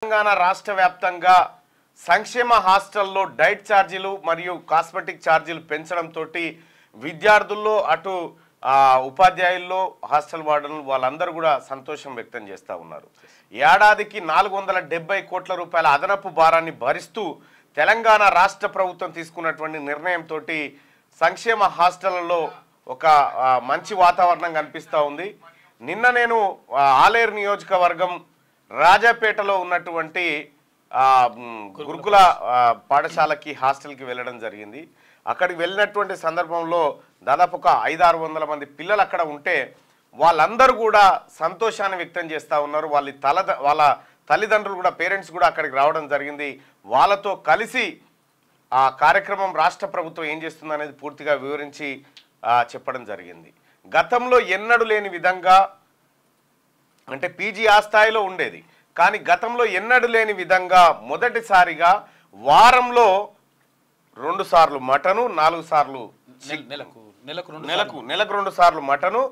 తెలంగాణ రాష్ట్ర వ్యాప్తంగా సంక్షేమ హాస్టల్లో డైట్ ఛార్జీలు మరియు కాస్మెటిక్ ఛార్జీలు పెంచడంతో విద్యార్థుల్లో అటు ఉపాధ్యాయుల్లో హాస్టల్ వార్డన్లు వాళ్ళందరూ కూడా సంతోషం వ్యక్తం చేస్తూ ఉన్నారు. ఏడాదికి 470 కోట్ల రూపాయల అదనపు భారాన్ని భరిస్తూ తెలంగాణ రాష్ట్ర ప్రభుత్వం తీసుకున్నటువంటి నిర్ణయంతో సంక్షేమ హాస్టళ్లలో ఒక మంచి వాతావరణం కనిపిస్తూ ఉంది. నిన్న నేను ఆలేరు నియోజకవర్గం రాజాపేటలో ఉన్నటువంటి గురుకుల పాఠశాలకి హాస్టల్కి వెళ్ళడం జరిగింది. అక్కడికి వెళ్ళినటువంటి సందర్భంలో దాదాపు ఒక 500-600 మంది పిల్లలు అక్కడ ఉంటే వాళ్ళందరూ కూడా సంతోషాన్ని వ్యక్తం చేస్తూ ఉన్నారు. వాళ్ళ తల్లిదండ్రులు కూడా పేరెంట్స్ కూడా అక్కడికి రావడం జరిగింది. వాళ్ళతో కలిసి ఆ కార్యక్రమం రాష్ట్ర ప్రభుత్వం ఏం చేస్తుంది అనేది పూర్తిగా వివరించి చెప్పడం జరిగింది. గతంలో ఎన్నడూ లేని విధంగా అంటే పీజీ ఆ స్థాయిలో ఉండేది, కానీ గతంలో ఎన్నడూ లేని విధంగా మొదటిసారిగా వారంలో 2 సార్లు మటను, 4 సార్లు నెలకు 2 సార్లు మటను,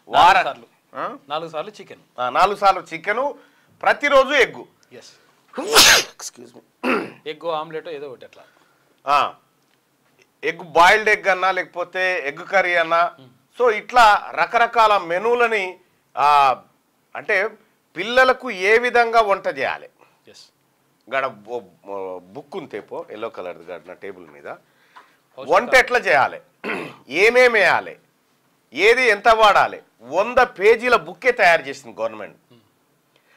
4 సార్లు చికెన్, 4 సార్లు చికెను, ప్రతిరోజు egg, excuse me, egg omelette ఏదో ఒకటి అట్లా, ఎగ్ బాయిల్డ్ ఎగ్ అన్నా లేకపోతే ఎగ్ కర్రీ అన్నా. సో ఇట్లా రకరకాల మెనూలని అంటే పిల్లలకు ఏ విధంగా వంట చేయాలి, గడ బుక్ ఉంతేపో ఎల్లో కలర్ గడ టేబుల్ మీద వంట ఎట్లా చేయాలి, ఏమేమి వేయాలి, ఏది ఎంత వాడాలి, 100 పేజీల బుక్కే తయారు చేసింది గవర్నమెంట్.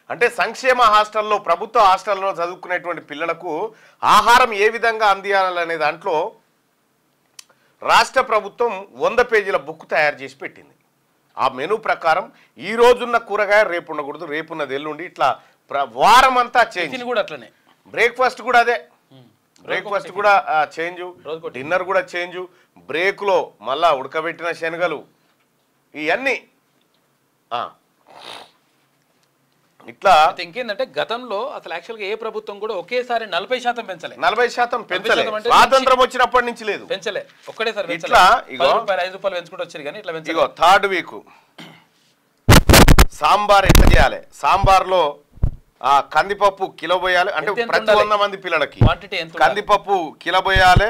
అంటే సంక్షేమ హాస్టల్లో ప్రభుత్వ హాస్టల్లో చదువుకునేటువంటి పిల్లలకు ఆహారం ఏ విధంగా అందియాలనే దాంట్లో రాష్ట్ర ప్రభుత్వం 100 పేజీల బుక్ తయారు చేసి పెట్టింది. ఆ మెనూ ప్రకారం ఈ రోజున్న కూరగాయ రేపు ఉండకూడదు, రేపున్నది ఎల్లుండి, ఇట్లా వారం అంతా చేంజ్ కూడా అట్లనే, బ్రేక్ఫాస్ట్ కూడా అదే, బ్రేక్ఫాస్ట్ కూడా చేంజ్, డిన్నర్ కూడా చేంజ్, బ్రేక్లో మళ్ళా ఉడకబెట్టిన శనగలు ఇవన్నీ ఇట్లా. ఇంకేంటంటే గతంలో అసలు యాక్చువల్గా ఏ ప్రభుత్వం కూడా ఒకేసారి 40% పెంచలే, 40% పెంచలే, స్వాతంత్రం వచ్చినప్పటి నుంచి లేదు, పెంచలే, ఒక్కడేసారి ఇట్లా. ఇగో 5 రూపాయలు పెంచుకుంటూ వచ్చారు కానీ ఇట్లా పెంచలే. ఇగో 3rd వీక్ సాంబార్ ఎట్లా చేయాలి, సాంబార్లో కందిపప్పు కిలో పోయాలి, అంటే ప్రతి 100 మంది పిల్లలకి కందిపప్పు కిలో పోయాలి.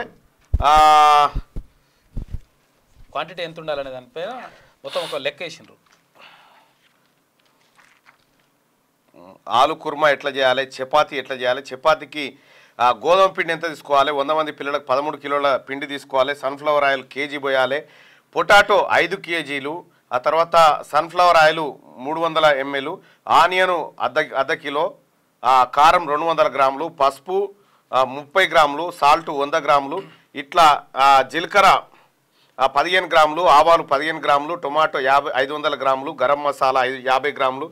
క్వాంటిటీ ఎంత ఉండాలనే దానిపైన మొత్తం ఒక లెక్క వేసిండ్రు. ఆలు కుర్మా ఎట్లా చేయాలి, చపాతీ ఎట్లా చేయాలి, చపాతీకి గోధుమ పిండి ఎంత తీసుకోవాలి, 100 మంది పిల్లలకు 13 కిలోల పిండి తీసుకోవాలి, సన్ఫ్లవర్ ఆయిల్ కేజీ పోయాలి, పొటాటో 5 కేజీలు, ఆ తర్వాత సన్ఫ్లవర్ ఆయిల్ 300 ml, ఆనియను అర్ధ కిలో, కారం 200 గ్రాములు, పసుపు 30 గ్రాములు, సాల్ట్ 100 గ్రాములు, ఇట్లా జీలకర్ర 15 గ్రాములు, ఆవాలు 15 గ్రాములు, టొమాటో 500 గ్రాములు, గరం మసాలా 50 గ్రాములు,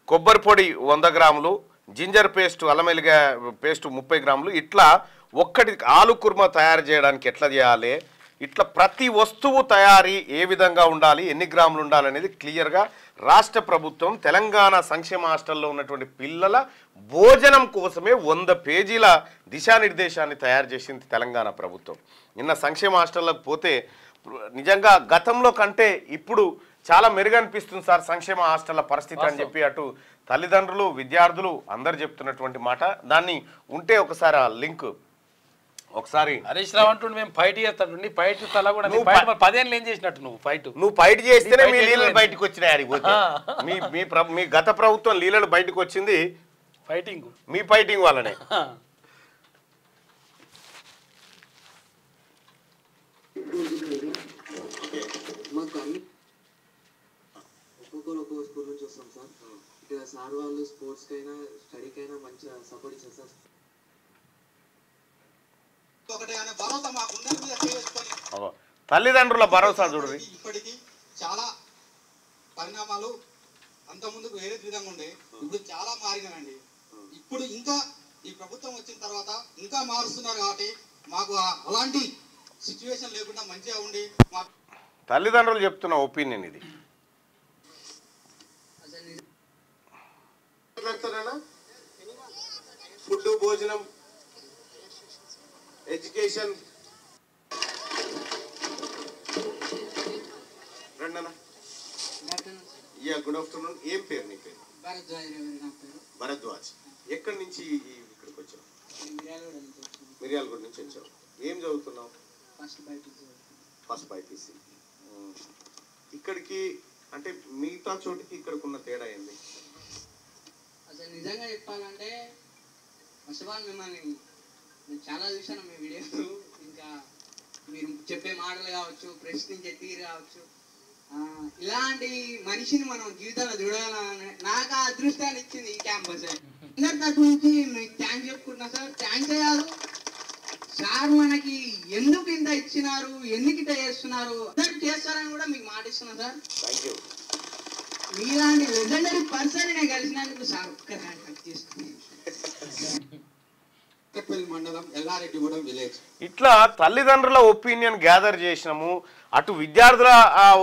కొబ్బరి పొడి 100 గ్రాములు, జింజర్ పేస్ట్ అల్లం వెల్లిగడ్డ పేస్ట్ 30 గ్రాములు. ఇట్లా ఒక్కటి ఆలు కుర్మా తయారు చేయడానికి ఎట్లా చేయాలి, ఇట్లా ప్రతి వస్తువు తయారీ ఏ విధంగా ఉండాలి, ఎన్ని గ్రాములు ఉండాలనేది క్లియర్గా రాష్ట్ర ప్రభుత్వం తెలంగాణ సంక్షేమ హాస్టల్లో ఉన్నటువంటి పిల్లల భోజనం కోసమే 100 పేజీల దిశానిర్దేశాన్ని తయారు చేసింది తెలంగాణ ప్రభుత్వం. నిన్న సంక్షేమ హాస్టల్లోకి పోతే నిజంగా గతంలో కంటే ఇప్పుడు చాలా మెరుగనిపిస్తుంది సార్ సంక్షేమ హాస్టళ్ల పరిస్థితి అని చెప్పి అటు తల్లిదండ్రులు విద్యార్థులు అందరు చెప్తున్నటువంటి మాట. దాన్ని ఉంటే ఒకసారి ఆ లింక్ ఒకసారి హరీష్ రావు అంటుండే మేము ఫైట్ చేస్తాడు, నీ ఫైట్ తల కూడా 10 ఏళ్ళు ఏం చేసినట్టు నువ్వు ఫైట్ చేస్తేనే మీ లీలలు బయటకు వచ్చినాయి. మీ గత ప్రభుత్వం లీలలు బయటకు వచ్చింది ఫైటింగ్, మీ ఫైటింగ్ వల్లనే. ఒక్కొక్క స్కూల్ నుంచి వస్తాం సార్. ఇక్కడ సార్ వాళ్ళు స్పోర్ట్స్కైనా స్టడీకైనా మంచిగా సపోర్ట్ ఇస్తారు సార్. తల్లిదండ్రుల భరోసా చూడండి. ఇప్పటికీ చాలా పరిణామాలు అంత ముందుకు వేరే విధంగా ఉండే, ఇప్పుడు చాలా మారినాయండి. ఇప్పుడు ఇంకా ఈ ప్రభుత్వం వచ్చిన తర్వాత ఇంకా మారుస్తున్నారు కాబట్టి మాకు అలాంటి సిచ్యువేషన్ లేకుండా మంచిగా ఉండి తల్లిదండ్రులు చెప్తున్న ఒపీనియన్ ఇది. ఫుడ్, భోజనం, ఎడ్యుకేషన్ రండనా. Good afternoon. ఏం పేరు నీ పేరు? భరద్వాజ్. భరద్వాజ్. ఎక్కడి నుంచి ఇక్కడికి వచ్చావు? మిర్యాలగూడ నుంచి వచ్చావు. ఏం చదువుతున్నావు? First BiPC. ఇక్కడికి అంటే మిగతా చోటికి ఇక్కడికున్న తేడా ఏంది? అసలు నిజంగా చెప్పాలంటే ఫస్ట్ ఆఫ్ ఆల్ మిమ్మల్ని నేను చాలా చూసాను మీ వీడియోలు, ఇంకా మీరు చెప్పే మాటలు కావచ్చు, ప్రశ్నించే తీరు కావచ్చు, ఇలాంటి మనిషిని మనం జీవితంలో చూడాలని నాకు ఆ అదృష్టాన్ని ఇచ్చింది ఈ క్యాంపస్. అందరి తరఫు నుంచి మీకు థ్యాంక్స్ చెప్పుకుంటున్నా సార్. థ్యాంక్స్ అయ్యారు సార్, మనకి ఎందుకు ఇంత ఇచ్చినారు, ఎందుకు ఇంత చేస్తున్నారు, అందరికి చేస్తారని కూడా మీకు మాట ఇస్తున్నా సార్. మీలాంటి లెజెండరీ పర్సన్ నేను కలిసినందుకు సార్ ఒక్కసారి హక్ చేసుకుని. మండలం ఎల్లారెడ్డిగూడెం విలేజ్. ఇట్లా తల్లిదండ్రుల ఒపీనియన్ గ్యాదర్ చేసినాము, అటు విద్యార్థుల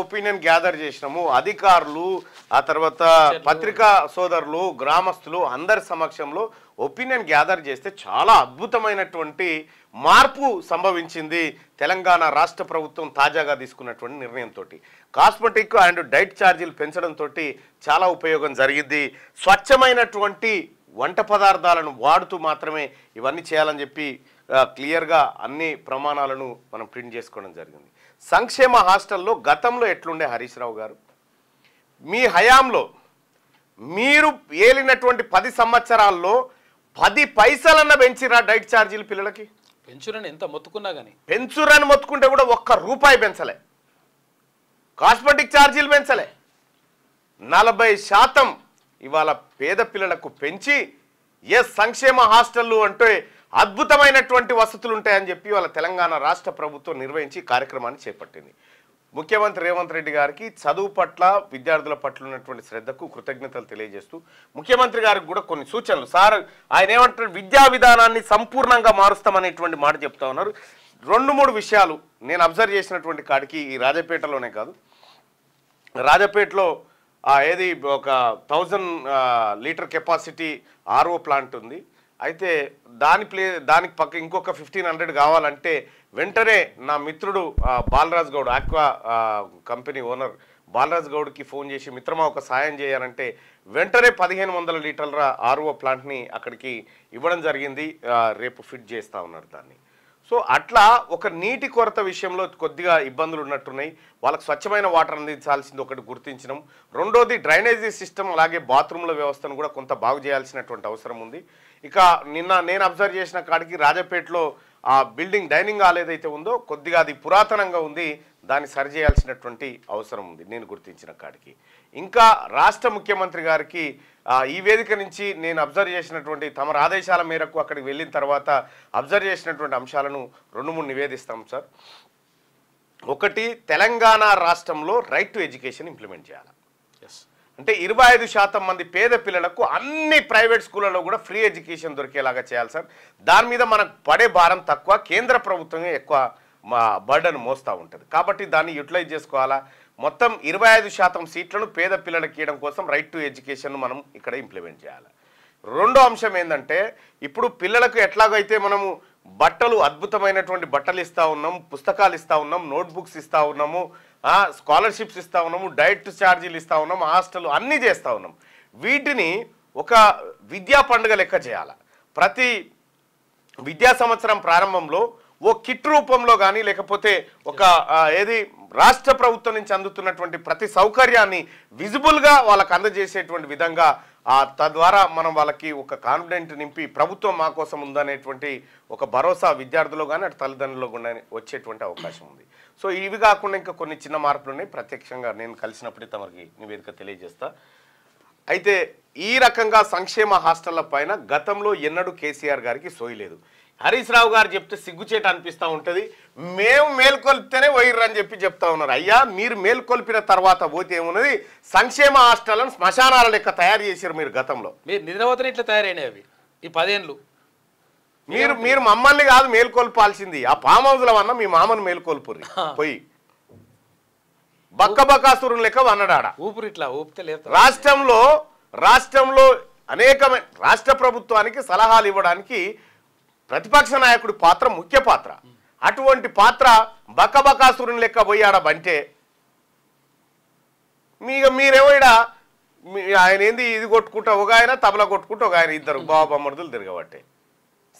ఒపీనియన్ గ్యాదర్ చేసినాము, అధికారులు, ఆ తర్వాత పత్రికా సోదరులు, గ్రామస్తులు అందరి సమక్షంలో ఒపీనియన్ గ్యాదర్ చేస్తే చాలా అద్భుతమైనటువంటి మార్పు సంభవించింది తెలంగాణ రాష్ట్ర ప్రభుత్వం తాజాగా తీసుకున్నటువంటి నిర్ణయంతో. కాస్మెటిక్ అండ్ డైట్ ఛార్జీలు పెంచడంతో చాలా ఉపయోగం జరిగింది. స్వచ్ఛమైనటువంటి వంట పదార్థాలను వాడుతూ మాత్రమే ఇవన్నీ చేయాలని చెప్పి క్లియర్గా అన్ని ప్రమాణాలను మనం ప్రింట్ చేసుకోవడం జరిగింది. సంక్షేమ హాస్టల్లో గతంలో ఎట్లుండే హరీష్ రావు గారు, మీ హయాంలో మీరు ఏలినటువంటి 10 సంవత్సరాల్లో 10 పైసలన్న పెంచిరా డైట్ ఛార్జీలు పిల్లలకి? పెంచురని ఎంత మొత్తుకున్నా కానీ పెంచురని మొత్తుకుంటే కూడా ₹1 పెంచలే. కాస్మెటిక్ ఛార్జీలు పెంచలే. 40% ఇవాళ పేద పిల్లలకు పెంచి సంక్షేమ హాస్టళ్ళు అంటే అద్భుతమైనటువంటి వసతులు ఉంటాయని చెప్పి వాళ్ళ తెలంగాణ రాష్ట్ర ప్రభుత్వం నిర్వహించి కార్యక్రమాన్ని చేపట్టింది. ముఖ్యమంత్రి రేవంత్ రెడ్డి గారికి చదువు పట్ల, విద్యార్థుల పట్ల ఉన్నటువంటి శ్రద్ధకు కృతజ్ఞతలు తెలియజేస్తూ ముఖ్యమంత్రి గారికి కూడా కొన్ని సూచనలు. సార్ ఆయన ఏమంటారు, విద్యా విధానాన్ని సంపూర్ణంగా మారుస్తామనేటువంటి మాట చెప్తా ఉన్నారు. 2-3 విషయాలు నేను అబ్జర్వ్ చేసినటువంటి కాడికి, ఈ రాజపేటలోనే కాదు, రాజపేటలో ఏది ఒక 1000 లీటర్ కెపాసిటీ ఆర్ఓ ప్లాంట్ ఉంది. అయితే దానికి పక్క ఇంకొక 1500 కావాలంటే వెంటనే నా మిత్రుడు Balaraj Goud, aqua company owner Balaraj గౌడ్కి ఫోన్ చేసి, మిత్రమా ఒక సాయం చేయాలంటే వెంటనే 1500 లీటర్ల ఆర్ఓ ప్లాంట్ని అక్కడికి ఇవ్వడం జరిగింది. రేపు ఫిట్ చేస్తూ ఉన్నారు దాన్ని. సో అట్లా ఒక నీటి కొరత విషయంలో కొద్దిగా ఇబ్బందులు ఉన్నట్టున్నాయి. వాళ్ళకి స్వచ్ఛమైన వాటర్ అందించాల్సింది ఒకటి గుర్తించడం. రెండోది డ్రైనేజీ సిస్టమ్, అలాగే బాత్రూమ్ల వ్యవస్థను కూడా కొంత బాగు చేయాల్సినటువంటి అవసరం ఉంది. ఇక నిన్న నేను అబ్జర్వ్ చేసిన కాడికి రాజపేటలో ఆ బిల్డింగ్ డైనింగ్ హాల్ ఏదైతే ఉందో కొద్దిగా అది పురాతనంగా ఉంది, దాన్ని సరిచేయాల్సినటువంటి అవసరం ఉంది నేను గుర్తించిన కాడికి. ఇంకా రాష్ట్ర ముఖ్యమంత్రి గారికి ఈ వేదిక నుంచి నేను అబ్జర్వ్ చేసినటువంటి తమ ఆదేశాల మేరకు అక్కడికి వెళ్ళిన తర్వాత అబ్జర్వ్ చేసినటువంటి అంశాలను 2-3 నివేదిస్తాం సార్. ఒకటి, తెలంగాణ రాష్ట్రంలో రైట్ టు ఎడ్యుకేషన్ ఇంప్లిమెంట్ చేయాలి. అంటే 25% మంది పేద పిల్లలకు అన్ని ప్రైవేట్ స్కూళ్ళలో కూడా ఫ్రీ ఎడ్యుకేషన్ దొరికేలాగా చేయాలి సార్. దాని మీద మనకు పడే భారం తక్కువ, కేంద్ర ప్రభుత్వమే ఎక్కువ బర్డన్ మోస్తూ ఉంటుంది. కాబట్టి దాన్ని యూటిలైజ్ చేసుకోవాలా. మొత్తం 25% సీట్లను పేద పిల్లలకి ఇవ్వడం కోసం రైట్ టు ఎడ్యుకేషన్ మనం ఇక్కడ ఇంప్లిమెంట్ చేయాలి. రెండో అంశం ఏంటంటే, ఇప్పుడు పిల్లలకు ఎట్లాగైతే మనము బట్టలు, అద్భుతమైనటువంటి బట్టలు ఇస్తూ ఉన్నాం, పుస్తకాలు ఇస్తూ ఉన్నాం, నోట్బుక్స్ ఇస్తూ ఉన్నాము, స్కాలర్షిప్స్ ఇస్తూ ఉన్నాము, డైట్ ఛార్జీలు ఇస్తూ ఉన్నాం, హాస్టల్ అన్నీ చేస్తూ ఉన్నాం. వీటిని ఒక విద్యా పండుగ లెక్క చేయాలి. ప్రతి విద్యా సంవత్సరం ప్రారంభంలో ఓ కిట్ రూపంలో కానీ, లేకపోతే ఒక ఏది రాష్ట్ర ప్రభుత్వం నుంచి అందుతున్నటువంటి ప్రతి సౌకర్యాన్ని విజిబుల్గా వాళ్ళకు అందజేసేటువంటి విధంగా, తద్వారా మనం వాళ్ళకి ఒక కాన్ఫిడెంట్ నింపి ప్రభుత్వం మా కోసం ఉందనేటువంటి ఒక భరోసా విద్యార్థులు కానీ అటు తల్లిదండ్రులు కూడా వచ్చేటువంటి అవకాశం ఉంది. సో ఇవి కాకుండా ఇంకా కొన్ని చిన్న మార్పులు ఉన్నాయి. ప్రత్యక్షంగా నేను కలిసినప్పుడే తమకి నివేదిక తెలియజేస్తా. అయితే ఈ రకంగా సంక్షేమ హాస్టళ్ల పైన గతంలో ఎన్నడూ కేసీఆర్ గారికి సోయలేదు. హరీష్ రావు గారు చెప్తే సిగ్గుచేట అనిపిస్తూ ఉంటుంది. మేము మేల్కొల్పితేనే పోయిర్రని చెప్పి చెప్తా ఉన్నారు. అయ్యా, మీరు మేల్కొల్పిన తర్వాత పోతే ఏమున్నది, సంక్షేమ హాస్టళ్లను శ్మశానాల లెక్క తయారు చేశారు మీరు గతంలో. మీరు నిద్రపోతేనే ఇట్లా తయారైనవి అవి ఈ 10 ఏళ్ళు. మీరు మమ్మల్ని కాదు మేల్కొల్పాల్సింది, ఆ ఫామ్ హౌస్ల వల్ల మీ మామను మేల్కొల్పుర్రి పోయి బక్కబకాసురుని లెక్క వన్నడాడ ఊపిరి ఇట్లా ఊపితే లేదు. రాష్ట్రంలో అనేకమైన రాష్ట్ర ప్రభుత్వానికి సలహాలు ఇవ్వడానికి ప్రతిపక్ష నాయకుడి పాత్ర ముఖ్య పాత్ర. అటువంటి పాత్ర బక్కబకాసురుని లెక్క పోయాడ బంటే మీరేమో ఇడ ఆయన ఏంది ఇది కొట్టుకుంటా ఒక ఆయన తబలా కొట్టుకుంటూ ఒక ఆయన ఇద్దరు బాబమ్మడుదులు తిరగబట్టే.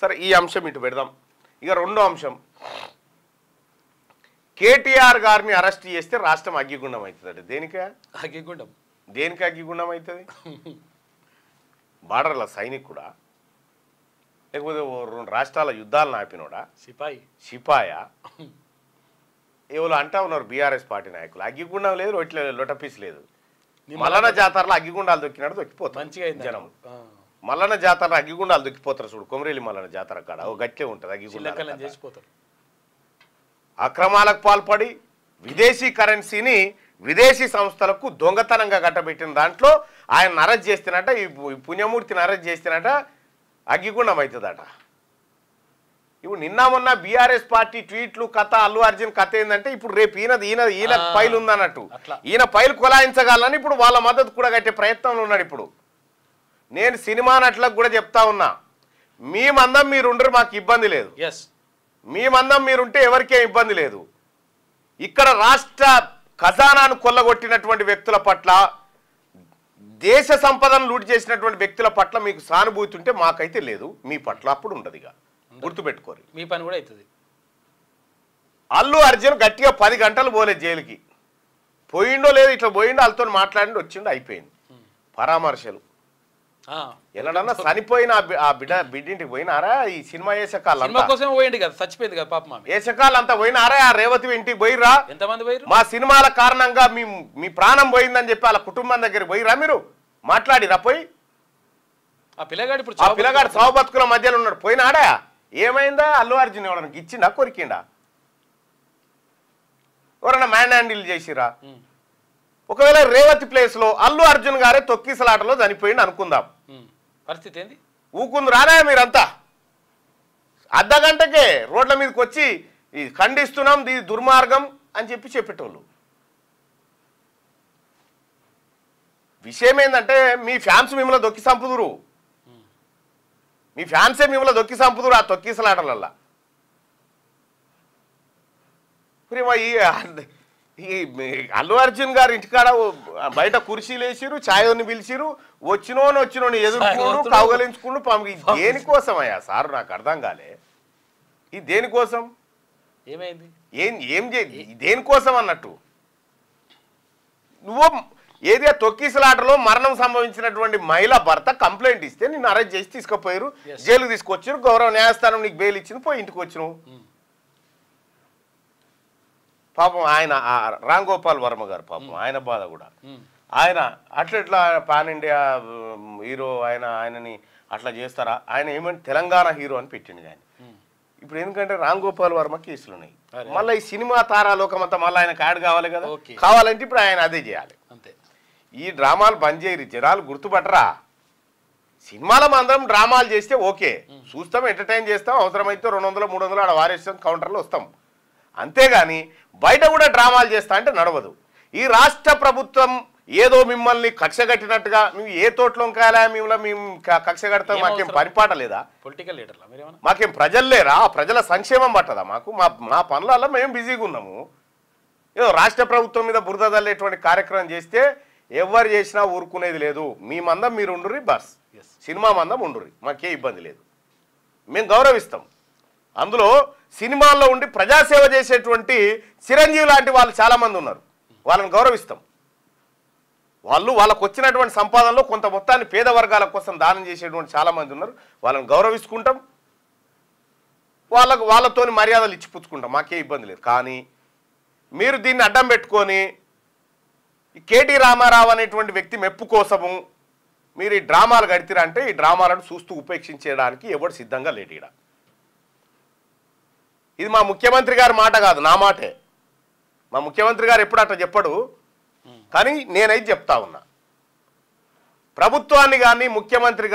సరే ఈ అంశం ఇటు పెడదాం. ఇక రెండో అంశం, కేటీఆర్ గారిని అరెస్ట్ చేస్తే రాష్ట్రం అగ్గిగుండం అవుతుంది. దేనికి అగ్గిగుండం అవుతుంది? బార్డర్ల సైనికుడా, లేకపోతే 2 రాష్ట్రాల యుద్ధాలను ఆపినోడా, సిపాయా? ఎవరు అంటా ఉన్నారు బీఆర్ఎస్ పార్టీ నాయకులు. అగ్గిగుండం లేదు, లొటపీస్ లేదు. మల్లన్న జాతరలో అగ్గిగుండాలు దొక్కినాడు దొక్కిపోతారు జనం. మల్లన్న జాతరలో అగ్గిగుండాలు దొక్కిపోతారు చూడు, కొమరేలి మల్లన్న జాతర కాడ ఓ గట్లే ఉంటుంది అగ్గిగుండాలు. అక్రమాలకు పాల్పడి విదేశీ కరెన్సీని విదేశీ సంస్థలకు దొంగతనంగా కట్టబెట్టిన దాంట్లో ఆయన అరెస్ట్ చేస్తేనట, ఈ పుణ్యమూర్తిని అరెస్ట్ చేస్తేనట అగ్గిగుండం అవుతుందట. ఇప్పుడు నిన్న మొన్న బీఆర్ఎస్ పార్టీ ట్వీట్లు కథ, అల్లు అర్జున్ కథ ఏంటంటే ఇప్పుడు రేపు ఈయన ఫైల్ ఉందన్నట్టు, ఈయన ఫైల్ కొలాయించగలని ఇప్పుడు వాళ్ళ మద్దతు కూడా కట్టే ప్రయత్నంలో ఉన్నాడు. ఇప్పుడు నేను సినిమా నటులకు కూడా చెప్తా ఉన్నా, మీ మందం మీరుండ్రు, మాకు ఇబ్బంది లేదు. మీ మందం మీరుంటే ఎవరికేం ఇబ్బంది లేదు. ఇక్కడ రాష్ట్ర ఖజానాను కొల్లగొట్టినటువంటి వ్యక్తుల పట్ల, దేశ సంపదను లూటి చేసినటువంటి వ్యక్తుల పట్ల మీకు సానుభూతి ఉంటే మాకైతే లేదు, మీ పట్ల అప్పుడు ఉండదు. ఇక గుర్తుపెట్టుకోరు, మీ పని కూడా అవుతుంది. అల్లు అర్జున్ గట్టిగా 10 గంటలు పోలేదు జైలుకి. పోయిండో లేదు, ఇట్లా పోయిండో, వాళ్ళతో మాట్లాడి వచ్చిండో, అయిపోయింది. పరామర్శలు ఎలాడన్నా చనిపోయిన ఆ బిడ్డింటికి పోయినారా? ఈ సినిమా చచ్చిపోయింది కదా పాప, ఏసకాలు అంతా పోయినారా? ఆ రేవతి ఇంటికి పోయిరా? ఎంతమంది పోయిరు? మా సినిమాల కారణంగా మీ ప్రాణం పోయిందని చెప్పి వాళ్ళ కుటుంబం దగ్గర పోయిరా? మీరు మాట్లాడిరా? పోయి ఆ పిల్లగాడు సావు బతుకుల మధ్యలో ఉన్నాడు, పోయినాడా? ఏమైందా? అల్లు అర్జున్ ఎవరన్నా ఇచ్చిండా, కొరికిండా? ఎవరన్నా మ్యాన్ హ్యాండిల్ చేసిరా? ఒకవేళ రేవతి ప్లేస్ లో అల్లు అర్జున్ గారే తొక్కిసలాటలో చనిపోయింది అనుకుందాం, పరిస్థితి ఏంది? ఊకుంది రారా మీరంతా? అర్ధగంటకే రోడ్ల మీదకి వచ్చి ఖండిస్తున్నాం, ఇది దుర్మార్గం అని చెప్పేటోళ్ళు. విషయం ఏంటంటే మీ ఫ్యాన్స్ మిమ్మల్ని దొక్కి సంపుదురు, మీ ఫ్యాన్సే మిమ్మల్ని దొక్కి సంపుదురు ఆ తొక్కిసలాటలల్లా. ఈ అల్లు అర్జున్ గారు ఇంటికాడ బయట కుర్చీలు వేసిరు, ఛాయోని పిలిచిరు, వచ్చినోని ఎదుర్కొండు, కౌగలించుకుండు. దేనికోసం అయ్యా సార్? నాకు అర్థం కాలే. ఇది దేనికోసం? ఏమైంది? ఏం దేనికోసం అన్నట్టు? నువ్వు ఏదో తొక్కిసలాటలో మరణం సంభవించినటువంటి మహిళా భర్త కంప్లైంట్ ఇస్తే నిన్ను అరెస్ట్ చేసి తీసుకుపోయారు, జైలుకు తీసుకొచ్చారు, గౌరవ న్యాయస్థానం నీకు బెయిల్ ఇచ్చింది, పోయి ఇంటికి వచ్చినావు. పాపం ఆయన రామ్ గోపాల్ వర్మ గారు పాపం ఆయన బాధ కూడా, ఆయన అట్లా పాన్ ఇండియా హీరో, ఆయనని అట్లా చేస్తారా? ఆయన ఏమంటే తెలంగాణ హీరో అని పెట్టిండు ఆయన. ఇప్పుడు ఎందుకంటే రామ్ గోపాల్ వర్మ కేసులు ఉన్నాయి, మళ్ళీ ఈ సినిమా తారాలోకం అంతా మళ్ళీ ఆయనకు యాడ్ కావాలి కదా, కావాలంటే ఇప్పుడు ఆయన అదే చేయాలి. ఈ డ్రామాలు బంద్ చేయరు, జనాలు గుర్తుపట్టరా? సినిమాల అందరం డ్రామాలు చేస్తే ఓకే, చూస్తాం, ఎంటర్టైన్ చేస్తాం, అవసరమైతే 200 300 ఆడ వారేస్తాం, కౌంటర్లో వస్తాం. అంతేగాని బయట కూడా డ్రామాలు చేస్తా అంటే నడవదు. ఈ రాష్ట్ర ప్రభుత్వం ఏదో మిమ్మల్ని కక్ష కట్టినట్టుగా, మేము ఏ తోటలో కాయలా మిమ్మల్ని మేము కక్ష కడతాం, మాకేం పనిపాట లేదా? పొలిటికల్ లీడర్లా మాకేం ప్రజలు లేరా? ప్రజల సంక్షేమం పట్టదా మాకు? మా పనులలో మేము బిజీగా ఉన్నాము. ఏదో రాష్ట్ర ప్రభుత్వం మీద బురద తల్లేటువంటి కార్యక్రమం చేస్తే ఎవరు చేసినా ఊరుకునేది లేదు. మీ మందం మీరు ఉండుర్రి, బస్ సినిమా మందం ఉండుర్రి, మాకే ఇబ్బంది లేదు, మేము గౌరవిస్తాం. అందులో సినిమాల్లో ఉండి ప్రజాసేవ చేసేటువంటి చిరంజీవి లాంటి వాళ్ళు చాలామంది ఉన్నారు, వాళ్ళని గౌరవిస్తాం. వాళ్ళకు వచ్చినటువంటి సంపాదనలో కొంత మొత్తాన్ని పేద వర్గాల కోసం దానం చేసేటువంటి చాలామంది ఉన్నారు, వాళ్ళని గౌరవించుకుంటాం, వాళ్ళతోని మర్యాదలు ఇచ్చిపుచ్చుకుంటాం, మాకే ఇబ్బంది లేదు. కానీ మీరు దీన్ని అడ్డం పెట్టుకొని కేటీ రామారావు అనేటువంటి వ్యక్తి మెప్పు కోసము మీరు ఈ డ్రామాలు గడితిరా అంటే ఈ డ్రామాలను చూస్తూ ఉపేక్షించడానికి ఎవడు సిద్ధంగా లేడు. ఈడ ఇది మా ముఖ్యమంత్రి గారి మాట కాదు, నా మాటే. మా ముఖ్యమంత్రి గారు ఎప్పుడు అట్లా చెప్పడు, కానీ నేనైతే చెప్తా ఉన్నా. ప్రభుత్వాన్ని కానీ ముఖ్యమంత్రి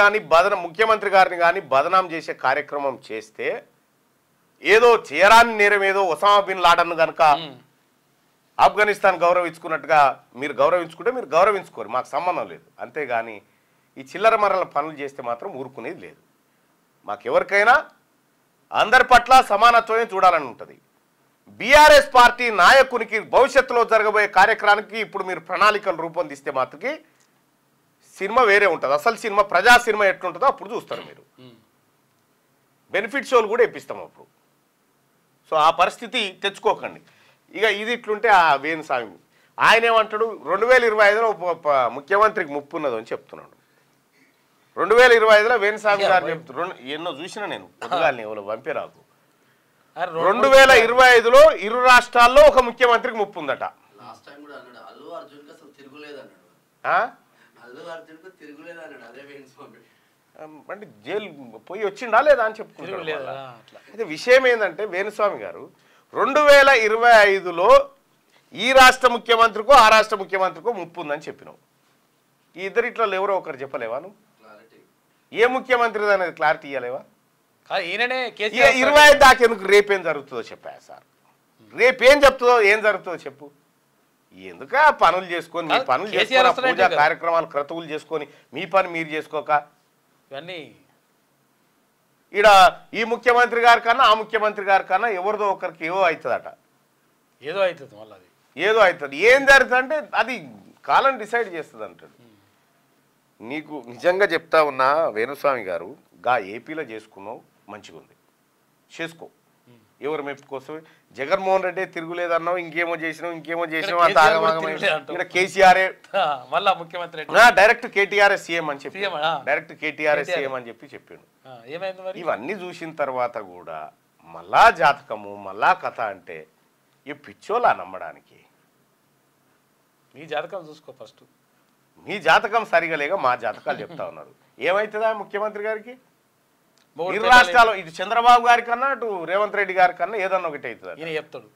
గారిని కానీ బదనాం చేసే కార్యక్రమం చేస్తే ఏదో చేయరాని నేరం, ఏదో ఒసామా బిన్ లాడన్ కనుక ఆఫ్ఘనిస్తాన్ గౌరవించుకున్నట్టుగా మీరు గౌరవించుకుంటే మీరు గౌరవించుకోరు, మాకు సంబంధం లేదు. అంతేగాని ఈ చిల్లర మరల పనులు చేస్తే మాత్రం ఊరుకునేది లేదు. మాకెవరికైనా అందరి పట్ల సమానత్వమే చూడాలని ఉంటుంది. బీఆర్ఎస్ పార్టీ నాయకునికి భవిష్యత్తులో జరగబోయే కార్యక్రమానికి ఇప్పుడు మీరు ప్రణాళికలు రూపొందిస్తే మాత్రకి సినిమా వేరే ఉంటుంది. అసలు సినిమా ప్రజా సినిమా ఎట్లుంటుందో అప్పుడు చూస్తారు మీరు. బెనిఫిట్ షోలు కూడా ఇప్పిస్తాం అప్పుడు. సో ఆ పరిస్థితి తెచ్చుకోకండి. ఇక ఇది ఇట్లుంటే ఆ వేణుస్వామి ఆయన ఏమంటాడు, 2025లో ముఖ్యమంత్రికి ముప్పు ఉన్నది అని చెప్తున్నాడు. 2025లో వేణుస్వామి గారు చెప్తున్నారు, ఎన్నో చూసినా నేను పొద్దుగాలని ఎవరు పంపేరాకు. 2025లో ఇరు రాష్ట్రాల్లో ఒక ముఖ్యమంత్రికి ముప్పు ఉందట. లాస్ట్ టైం కూడా అన్నాడు అల్లు అర్జున్కి అసలు తిరుగులేదు అన్నాడు. అల్లు అర్జున్కు తిరుగులేదు అన్నాడు అదే వేణుస్వామి. అంటే జైలు పోయి వచ్చిండా లేదా అని చెప్పుకుంటారు. అయితే విషయం ఏంటంటే వేణుస్వామి గారు 2025లో ఈ రాష్ట్ర ముఖ్యమంత్రికో ఆ రాష్ట్ర ముఖ్యమంత్రికో ముప్పు ఉందని చెప్పినావు. ఈ ఇద్దరిట్లో ఎవరో ఒకరు చెప్పలేవా నువ్వు? ఏ ముఖ్యమంత్రి అనేది క్లారిటీ ఇవ్వలేవా? 25 దాకా ఎందుకు? రేపేం జరుగుతుందో చెప్పా సార్. రేపేం చెప్తుందో ఏం జరుగుతుందో చెప్పు. ఎందుక పనులు చేసుకొని మీ పనులు చేసుకొని పూజా కార్యక్రమాలు క్రతువులు చేసుకొని మీ పని మీరు చేసుకోక ఇవన్నీ ఈడ ఈ ముఖ్యమంత్రి గారి కన్నా ఆ ముఖ్యమంత్రి గారి కన్నా ఎవరిదో ఒకరికి ఏవో అవుతుందట. ఏదో అవుతుంది మళ్ళీ అది ఏదో అవుతుంది. ఏం జరుగుతుంది అంటే అది కాలం డిసైడ్ చేస్తుంది అంటాడు. నీకు నిజంగా చెప్తా ఉన్నా వేణుస్వామి గారు, గా ఏపీలో చేసుకున్నావు మంచిగా ఉంది, చేసుకో. ఎవరు మెప్పుకోసం జగన్మోహన్ రెడ్డి తిరుగులేదన్నావు, ఇంకేమో చేసినావు అంత ఆగమాగమైన కేసీఆర్ మళ్ళా ముఖ్యమంత్రి డైరెక్ట్ కేటీఆర్ సీఎం అని చెప్పి డైరెక్ట్ కేటీఆర్ సీఎం అని చెప్పిండు. ఇవన్నీ చూసిన తర్వాత కూడా మళ్ళా జాతకము మళ్ళా కథ అంటే ఈ పిచ్చోలా నమ్మడానికి. మీ జాతకం చూసుకో ఫస్ట్. మీ జాతకం సరిగా లేక మా జాతకాలు చెప్తా ఉన్నారు. ఏమవుతుందా ముఖ్యమంత్రి గారికి? ఇరు రాష్ట్రాలు ఇటు చంద్రబాబు గారి కన్నా అటు రేవంత్ రెడ్డి గారి కన్నా ఏదన్నా ఒకటి అవుతుంది. ఈయన చెప్తాడు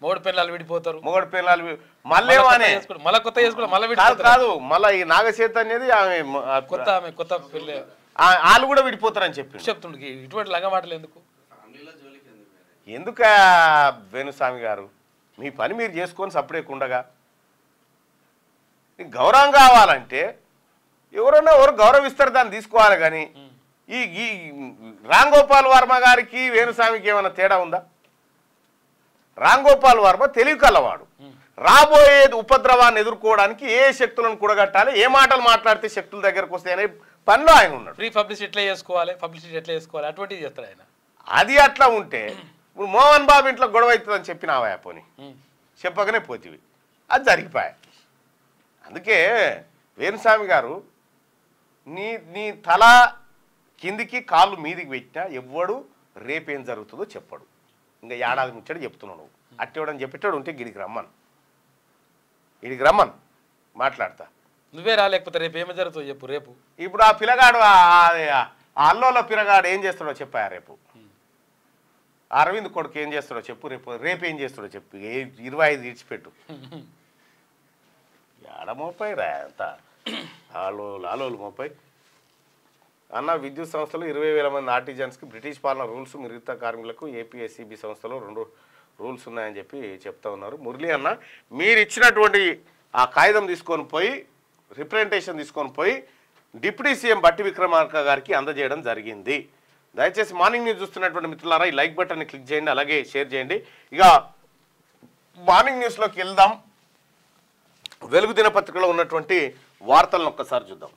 మొగడు పిల్లలు విడిపోతారు, మొగడు పిల్లలు మళ్ళీ మళ్ళీ కొత్త చేసుకోవడం మళ్ళీ కాదు, మళ్ళీ ఈ నాగచేత అనేది కొత్త పిల్ల వాళ్ళు కూడా విడిపోతారని చెప్తుండు. ఇటువంటి లంగ మాటలు ఎందుకు? ఎందుక వేణుస్వామి గారు మీ పని మీరు చేసుకొని సపరేట్గా గౌరవం కావాలంటే ఎవరన్నా ఎవరు గౌరవిస్తారు దాన్ని తీసుకోవాలి. కానీ ఈ రామ్ గోపాల్ వర్మ గారికి వేణుస్వామికి ఏమైనా తేడా ఉందా? రామ్ గోపాల్ వర్మ తెలివి కలవాడు. రాబోయే ఉపద్రవాన్ని ఎదుర్కోవడానికి ఏ శక్తులను కూడగట్టాలి, ఏ మాటలు మాట్లాడితే శక్తుల దగ్గరకు వస్తాయి అనే పనిలో ఆయన ఉన్నాడు. ఫ్రీ పబ్లిసిటీ ఎట్లా చేసుకోవాలి, పబ్లిసిటీ ఎట్లా చేసుకోవాలి అటువంటిది చేస్తాడు ఆయన. అది అట్లా ఉంటే ఇప్పుడు మోహన్ బాబు ఇంట్లో గొడవ అవుతుందని చెప్పినావా పోని, చెప్పకనే పోతివి, అది జరిగిపోయాయి. అందుకే వేణుస్వామి గారు నీ తల కిందికి కాళ్ళు మీదికి పెట్టినా ఎవ్వడు రేపేం జరుగుతుందో చెప్పడు. ఇంకా ఏడాది ముచ్చడు చెప్తున్నావు నువ్వు. అట్టేవాడని చెప్పేటాడు ఉంటే గిడికి రమ్మన్ మాట్లాడతా. నువ్వే రాలేకపోతే రేపు ఏమో జరుగుతుందో చెప్పు. రేపు ఇప్పుడు ఆ పిల్లగాడు అల్లోలో పిల్లగాడు ఏం చేస్తాడో చెప్పా. రేపు అరవింద్ కొడుకు ఏం చేస్తాడో చెప్పు. రేపు ఏం చేస్తాడో చెప్పు. 25 ఇడిచిపెట్టు. ఏడమోపై రా అంతా ఆలోలు మోపై అన్న. విద్యుత్ సంస్థలు 20,000 మంది ఆర్టిజన్స్కి బ్రిటిష్ పాలన రూల్స్, మిగతా కార్మికులకు ఏపీఎస్సీబీ సంస్థలో 2 రూల్స్ ఉన్నాయని చెప్పి చెప్తా ఉన్నారు. మురళి అన్న, మీరు ఇచ్చినటువంటి ఆ కాగితం తీసుకొని పోయి రిప్రజెంటేషన్ తీసుకొని పోయి డిప్యూటీ సీఎం బట్టి విక్రమార్క గారికి అందజేయడం జరిగింది. దయచేసి మార్నింగ్ న్యూస్ చూస్తున్నటువంటి మిత్రులారా ఈ లైక్ బటన్ని క్లిక్ చేయండి, అలాగే షేర్ చేయండి. ఇక మార్నింగ్ న్యూస్లోకి వెళ్దాం. వెలుగు దినపత్రికలో ఉన్నటువంటి వార్తలను ఒక్కసారి చూద్దాం.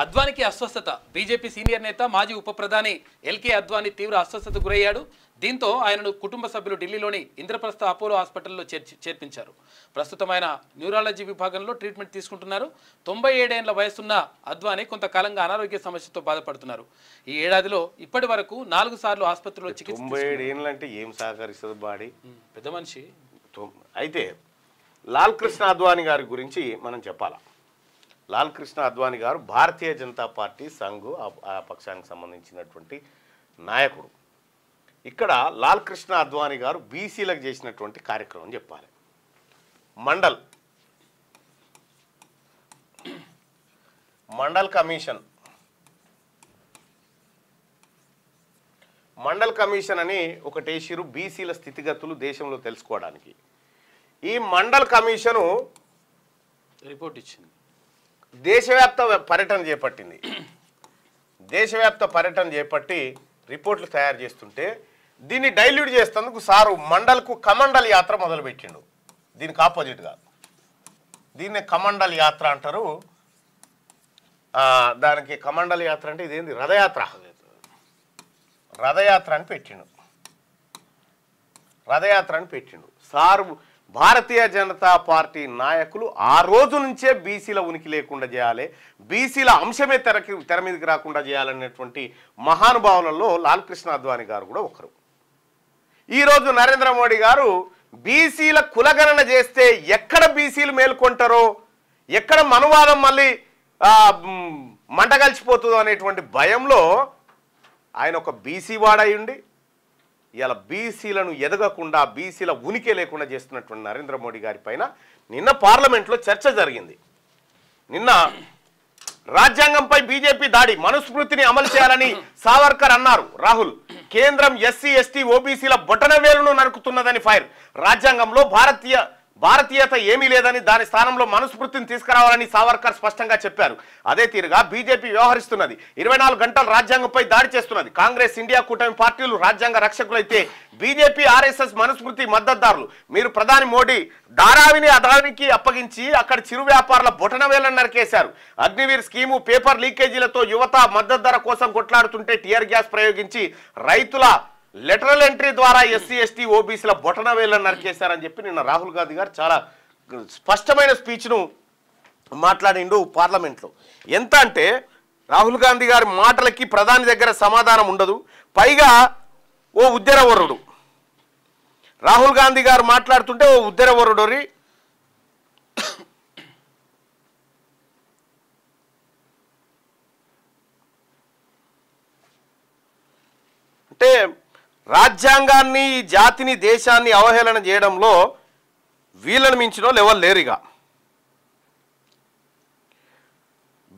అద్వానికి అస్వస్థత. బీజేపీ సీనియర్ నేత మాజీ ఉప ప్రధాని ఎల్కే అద్వానీ తీవ్ర అస్వస్థతకు గురయ్యాడు. దీంతో ఆయనను కుటుంబ సభ్యులు ఢిల్లీలోని ఇంద్రప్రస్థ అపోలో హాస్పిటల్లో చేర్పించారు. ప్రస్తుతం ఆయన న్యూరాలజీ విభాగంలో ట్రీట్మెంట్ తీసుకుంటున్నారు. 97 ఏళ్ల వయసున్న అద్వానీ కొంతకాలంగా అనారోగ్య సమస్యతో బాధపడుతున్నారు. ఈ ఏడాదిలో ఇప్పటి వరకు 4 సార్లు ఆసుపత్రిలో చికిత్స. 97 ఏళ్ళు అంటే ఏం సహకరిస్తుంది బాడీ? పెద్ద మనిషి. అయితే లాల్ కృష్ణ అద్వానీ గారి గురించి మనం చెప్పాలా. లాల్ కృష్ణ అద్వానీ గారు భారతీయ జనతా పార్టీ సంఘ్ ఆ పక్షానికి సంబంధించినటువంటి నాయకుడు. ఇక్కడ లాల్ కృష్ణ అద్వానీ గారు బీసీలకు చేసినటువంటి కార్యక్రమం చెప్పాలి. మండల్ కమిషన్ అని ఒకటి వేసిరు బీసీల స్థితిగతులు దేశంలో తెలుసుకోవడానికి. ఈ మండల్ కమిషను రిపోర్ట్ ఇచ్చింది. దేశవ్యాప్త పర్యటన చేపట్టి రిపోర్ట్లు తయారు చేస్తుంటే దీన్ని డైల్యూట్ చేసేందుకు సారు మండల్కు కమండల్ యాత్ర మొదలుపెట్టిండు. దీనికి ఆపోజిట్గా దీన్నే కమండల్ యాత్ర అంటారు. దానికి కమండల్ యాత్ర అంటే ఇదేంది, రథయాత్ర అని పెట్టిండు. రథయాత్ర అని పెట్టిండు సార్. భారతీయ జనతా పార్టీ నాయకులు ఆ రోజు నుంచే బీసీల ఉనికి లేకుండా చేయాలి, బీసీల అంశమే తెర మీదకి రాకుండా చేయాలనేటువంటి మహానుభావులలో లాల్ కృష్ణ అద్వానీ గారు కూడా ఒకరు. ఈరోజు నరేంద్ర మోడీ గారు బీసీల కులగణన చేస్తే ఎక్కడ బీసీలు మేల్కొంటారో, ఎక్కడ మనువాదం మళ్ళీ మంటగలిచిపోతుందో అనేటువంటి భయంలో ఆయన ఒక బీసీ వాడయుండి ఇలా బీసీలను ఎదగకుండా బీసీల ఉనికి లేకుండా చేస్తున్నటువంటి నరేంద్ర మోడీ గారి పైన నిన్న పార్లమెంట్లో చర్చ జరిగింది. నిన్న రాజ్యాంగంపై బీజేపీ దాడి, మనుస్మృతిని అమలు చేయాలని సావర్కర్ అన్నారు. రాహుల్, కేంద్రం ఎస్సీ ఎస్టీ ఓబీసీల బొటనవేలును నరుకుతున్నదని ఫైర్. రాజ్యాంగంలో భారతీయత ఏమీ లేదని దాని స్థానంలో మనుస్మృతిని తీసుకురావాలని సావర్కర్ స్పష్టంగా చెప్పారు. అదే తీరుగా బీజేపీ వ్యవహరిస్తున్నది. 24 గంటలు రాజ్యాంగంపై దాడి చేస్తున్నది. కాంగ్రెస్, ఇండియా కూటమి పార్టీలు రాజ్యాంగ రక్షకులైతే బీజేపీ, ఆర్ఎస్ఎస్ మనుస్మృతి మద్దతుదారులు. మీరు ప్రధాని మోడీ ధారావిని అదానికి అప్పగించి అక్కడ చిరు వ్యాపారుల బొటనవేలను నరికేశారు. అగ్నివీర్ స్కీము, పేపర్ లీకేజీలతో యువత మద్దతు ధర కోసం కొట్లాడుతుంటే టియర్ గ్యాస్ ప్రయోగించి రైతుల లెటరల్ ఎంట్రీ ద్వారా ఎస్సీ ఎస్టీ ఓబీసీల బొటనవేలను నరికేశారని చెప్పి నిన్న రాహుల్ గాంధీ గారు చాలా స్పష్టమైన స్పీచ్ను మాట్లాడిండు పార్లమెంట్లో. ఎంత అంటే రాహుల్ గాంధీ గారి మాటలకి ప్రధాని దగ్గర సమాధానం ఉండదు. పైగా ఓ ఉద్దరవరుడు రాహుల్ గాంధీ గారు మాట్లాడుతుంటే ఓ ఉద్దరవరుడోరి అంటే రాజ్యాంగాన్ని, జాతిని, దేశాన్ని అవహేళన చేయడంలో వీళ్ళని మించిన ఎవరు లేరుగా.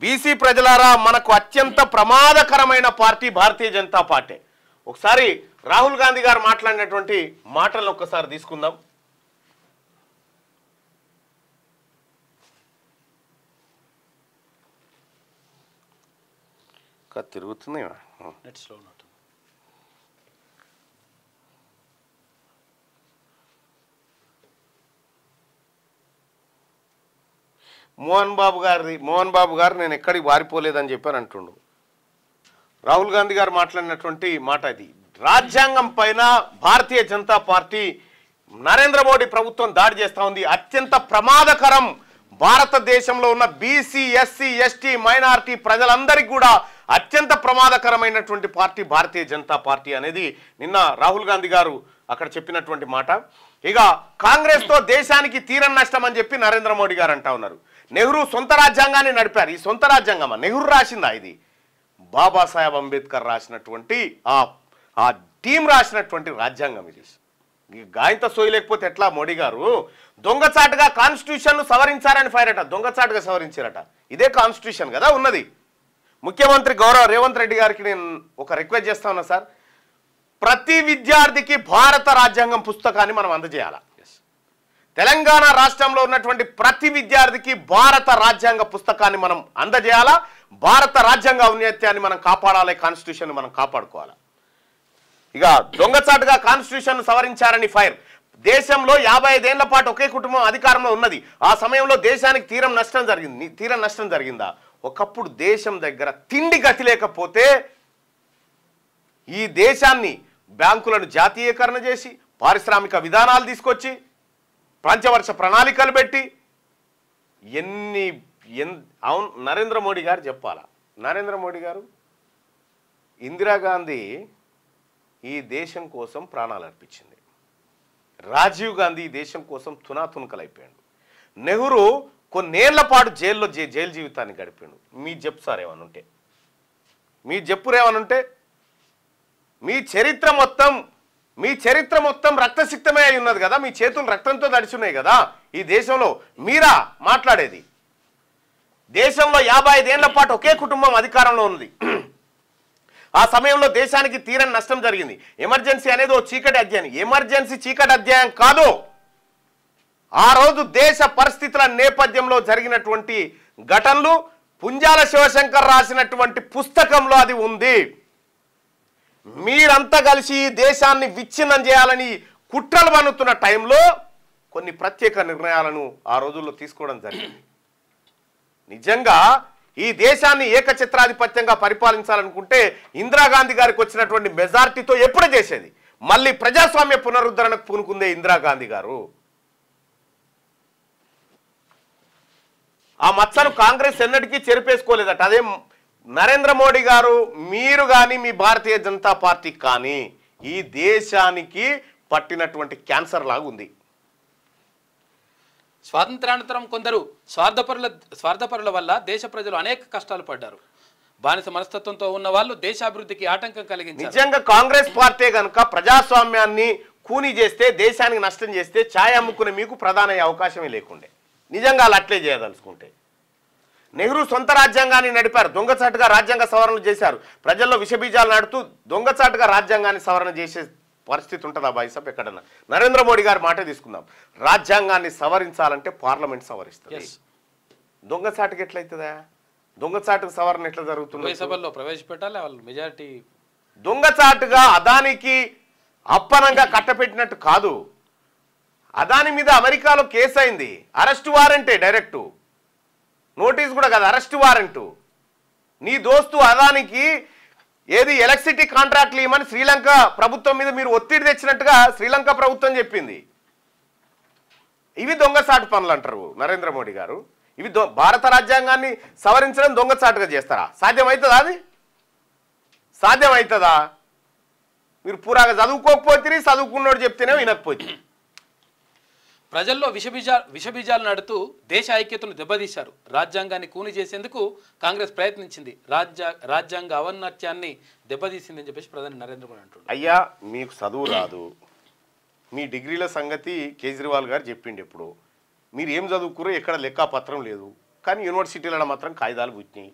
బీసీ ప్రజలారా, మనకు అత్యంత ప్రమాదకరమైన పార్టీ భారతీయ జనతా పార్టీ. ఒకసారి రాహుల్ గాంధీ గారు మాట్లాడినటువంటి మాటలను ఒక్కసారి తీసుకుందాం. తిరుగుతుంది మోహన్ బాబు గారు నేను ఎక్కడికి వారిపోలేదని చెప్పాను అంటుండు. రాహుల్ గాంధీ గారు మాట్లాడినటువంటి మాట ఇది. రాజ్యాంగం పైన భారతీయ జనతా పార్టీ, నరేంద్ర మోడీ ప్రభుత్వం దాడి చేస్తూ ఉంది. అత్యంత ప్రమాదకరం. భారతదేశంలో ఉన్న బీసీ, ఎస్సీ, ఎస్టీ, మైనారిటీ ప్రజలందరికీ కూడా అత్యంత ప్రమాదకరమైనటువంటి పార్టీ భారతీయ జనతా పార్టీ అనేది నిన్న రాహుల్ గాంధీ గారు అక్కడ చెప్పినటువంటి మాట. ఇక కాంగ్రెస్తో దేశానికి తీరని నష్టం అని చెప్పి నరేంద్ర మోడీ గారు అంటా ఉన్నారు. నెహ్రూ సొంత రాజ్యాంగాన్ని నడిపారు. ఈ సొంత రాజ్యాంగమా? నెహ్రూ రాసిందా ఇది? బాబాసాహెబ్ అంబేద్కర్ రాసినటువంటి ఆ టీం రాసినటువంటి రాజ్యాంగం ఇది. గాయంత సోయి లేకపోతే ఎట్లా? మోడీ గారు దొంగచాటుగా కాన్స్టిట్యూషన్ను సవరించారని ఫైర్ అట. దొంగచాటుగా సవరించారట. ఇదే కాన్స్టిట్యూషన్ కదా ఉన్నది. ముఖ్యమంత్రి గౌరవ రేవంత్ రెడ్డి గారికి నేను ఒక రిక్వెస్ట్ చేస్తా ఉన్నా సార్, ప్రతి విద్యార్థికి భారత రాజ్యాంగం పుస్తకాన్ని మనం అందజేయాలి. తెలంగాణ రాష్ట్రంలో ఉన్నటువంటి ప్రతి విద్యార్థికి భారత రాజ్యాంగ పుస్తకాన్ని మనం అందజేయాలా. భారత రాజ్యాంగ ఔన్నత్యాన్ని మనం కాపాడాలి, కాన్స్టిట్యూషన్ మనం కాపాడుకోవాలి. ఇక దొంగచాటుగా కాన్స్టిట్యూషన్ సవరించారని ఫైర్. దేశంలో 55 ఏళ్ల పాటు ఒకే కుటుంబం అధికారంలో ఉన్నది. ఆ సమయంలో దేశానికి తీరం నష్టం జరిగిందా? ఒకప్పుడు దేశం దగ్గర తిండి గతి లేకపోతే ఈ దేశాన్ని బ్యాంకులను జాతీయకరణ చేసి, పారిశ్రామిక విధానాలు తీసుకొచ్చి, పంచవర్ష ప్రణాళికలు పెట్టి అవును నరేంద్ర మోడీ గారు చెప్పాలా. నరేంద్ర మోడీ గారు, ఇందిరాగాంధీ ఈ దేశం కోసం ప్రాణాలు అర్పించింది. రాజీవ్ గాంధీ ఈ దేశం కోసం తునాతునకలైపోయాడు. నెహ్రూ కొన్నేళ్ల పాటు జైలు జీవితాన్ని గడిపాడు. మీ చెప్పు సార్ ఏమనుంటే, మీ చెప్పురేమనుంటే, మీ చరిత్ర మొత్తం రక్తసిక్తమే అయి ఉన్నది కదా. మీ చేతులు రక్తంతో తడిచున్నాయి కదా. ఈ దేశంలో మీరా మాట్లాడేది? దేశంలో 55 ఏళ్ల పాటు ఒకే కుటుంబం అధికారంలో ఉన్నది. ఆ సమయంలో దేశానికి తీరని నష్టం జరిగింది. ఎమర్జెన్సీ అనేది ఓ చీకటి అధ్యాయం. ఎమర్జెన్సీ చీకటి అధ్యాయం కాదు. ఆ రోజు దేశ పరిస్థితుల నేపథ్యంలో జరిగినటువంటి ఘటనలు పుంజాల శివశంకర్ రాసినటువంటి పుస్తకంలో అది ఉంది. మీరంతా కలిసి దేశాన్ని విచ్ఛిన్నం చేయాలని కుట్రలు పన్నుతున్న టైంలో కొన్ని ప్రత్యేక నిర్ణయాలను ఆ రోజుల్లో తీసుకోవడం జరిగింది. నిజంగా ఈ దేశాన్ని ఏకఛత్రాధిపత్యంగా పరిపాలించాలనుకుంటే ఇందిరాగాంధీ గారికి వచ్చినటువంటి మెజారిటీతో ఎప్పుడు చేసేది. మళ్ళీ ప్రజాస్వామ్య పునరుద్ధరణకు పూనుకుందే ఇందిరాగాంధీ గారు. ఆ మచ్చను కాంగ్రెస్ ఎన్నటికీ చెరిపేసుకోలేదట. అదే నరేంద్ర మోడీ గారు, మీరు కానీ మీ భారతీయ జనతా పార్టీ కానీ ఈ దేశానికి పట్టినటువంటి క్యాన్సర్ లాగా ఉంది. స్వాతంత్రానంతరం కొందరు స్వార్థపరుల వల్ల దేశ ప్రజలు అనేక కష్టాలు పడ్డారు. బానిస మనస్తత్వంతో ఉన్న వాళ్ళు దేశాభివృద్ధికి ఆటంకం కలిగించారు. నిజంగా కాంగ్రెస్ పార్టీ కనుక ప్రజాస్వామ్యాన్ని కూని చేస్తే, దేశానికి నష్టం చేస్తే ఛాయ్ అమ్ముకునే మీకు ప్రధాన అవకాశమే లేకుండే. నిజంగా అలా అట్లే చేయదలుచుకుంటే. నెహ్రూ సొంత రాజ్యాంగాన్ని నడిపారు, దొంగచాటుగా రాజ్యాంగ సవరణ చేశారు. ప్రజల్లో విషబీజాలు నాడుతూ దొంగచాటుగా రాజ్యాంగాన్ని సవరణ చేసే పరిస్థితి ఉంటుందా బాయ్సప్ ఎక్కడన్నా? నరేంద్ర మోడీ గారి మాట తీసుకుందాం. రాజ్యాంగాన్ని సవరించాలంటే పార్లమెంట్ సవరిస్తుంది. దొంగచాటుకి ఎట్లయితుందా? దొంగచాటుకు సవరణ ఎట్లా జరుగుతుంది? సభల్లో ప్రవేశపెట్టాలి వాళ్ళు మెజారిటీ. దొంగచాటుగా అదానికి అప్పనంగా కట్టపెట్టినట్టు కాదు. అదాని మీద అమెరికాలో కేసు అయింది, అరెస్ట్ వారెంటే, డైరెక్టు నోటీస్ కూడా కాదు, అరెస్ట్ వారెంటు. నీ దోస్తు అదానికి ఏది ఎలక్ట్రిసిటీ కాంట్రాక్ట్లు ఇవ్వమని శ్రీలంక ప్రభుత్వం మీద మీరు ఒత్తిడి తెచ్చినట్టుగా శ్రీలంక ప్రభుత్వం చెప్పింది. ఇవి దొంగచాటు పనులు అంటారు నరేంద్ర మోడీ గారు. ఇవి భారత రాజ్యాంగాన్ని సవరించడం దొంగచాటుగా చేస్తారా? సాధ్యమవుతుందా? అది సాధ్యమవుతుందా? మీరు పూరాగా చదువుకోకపోతే, చదువుకున్నోడు చెప్తేనే వినకపోతే. ప్రజల్లో విషబీజాలు నడుతూ దేశ ఐక్యతను దెబ్బతీశారు. రాజ్యాంగాన్ని కూని చేసేందుకు కాంగ్రెస్ ప్రయత్నించింది, రాజ్యాంగ ఔన్నత్యాన్ని దెబ్బతీసిందని చెప్పేసి ప్రధాని నరేంద్ర మోడీ అంటున్నారు. అయ్యా, మీకు చదువు రాదు, మీ డిగ్రీల సంగతి కేజ్రీవాల్ గారు చెప్పిండు ఎప్పుడు. మీరు ఏం చదువుకురో ఎక్కడ లెక్కాపత్రం లేదు, కానీ యూనివర్సిటీలలో మాత్రం కాగితాలు పుట్టినాయి.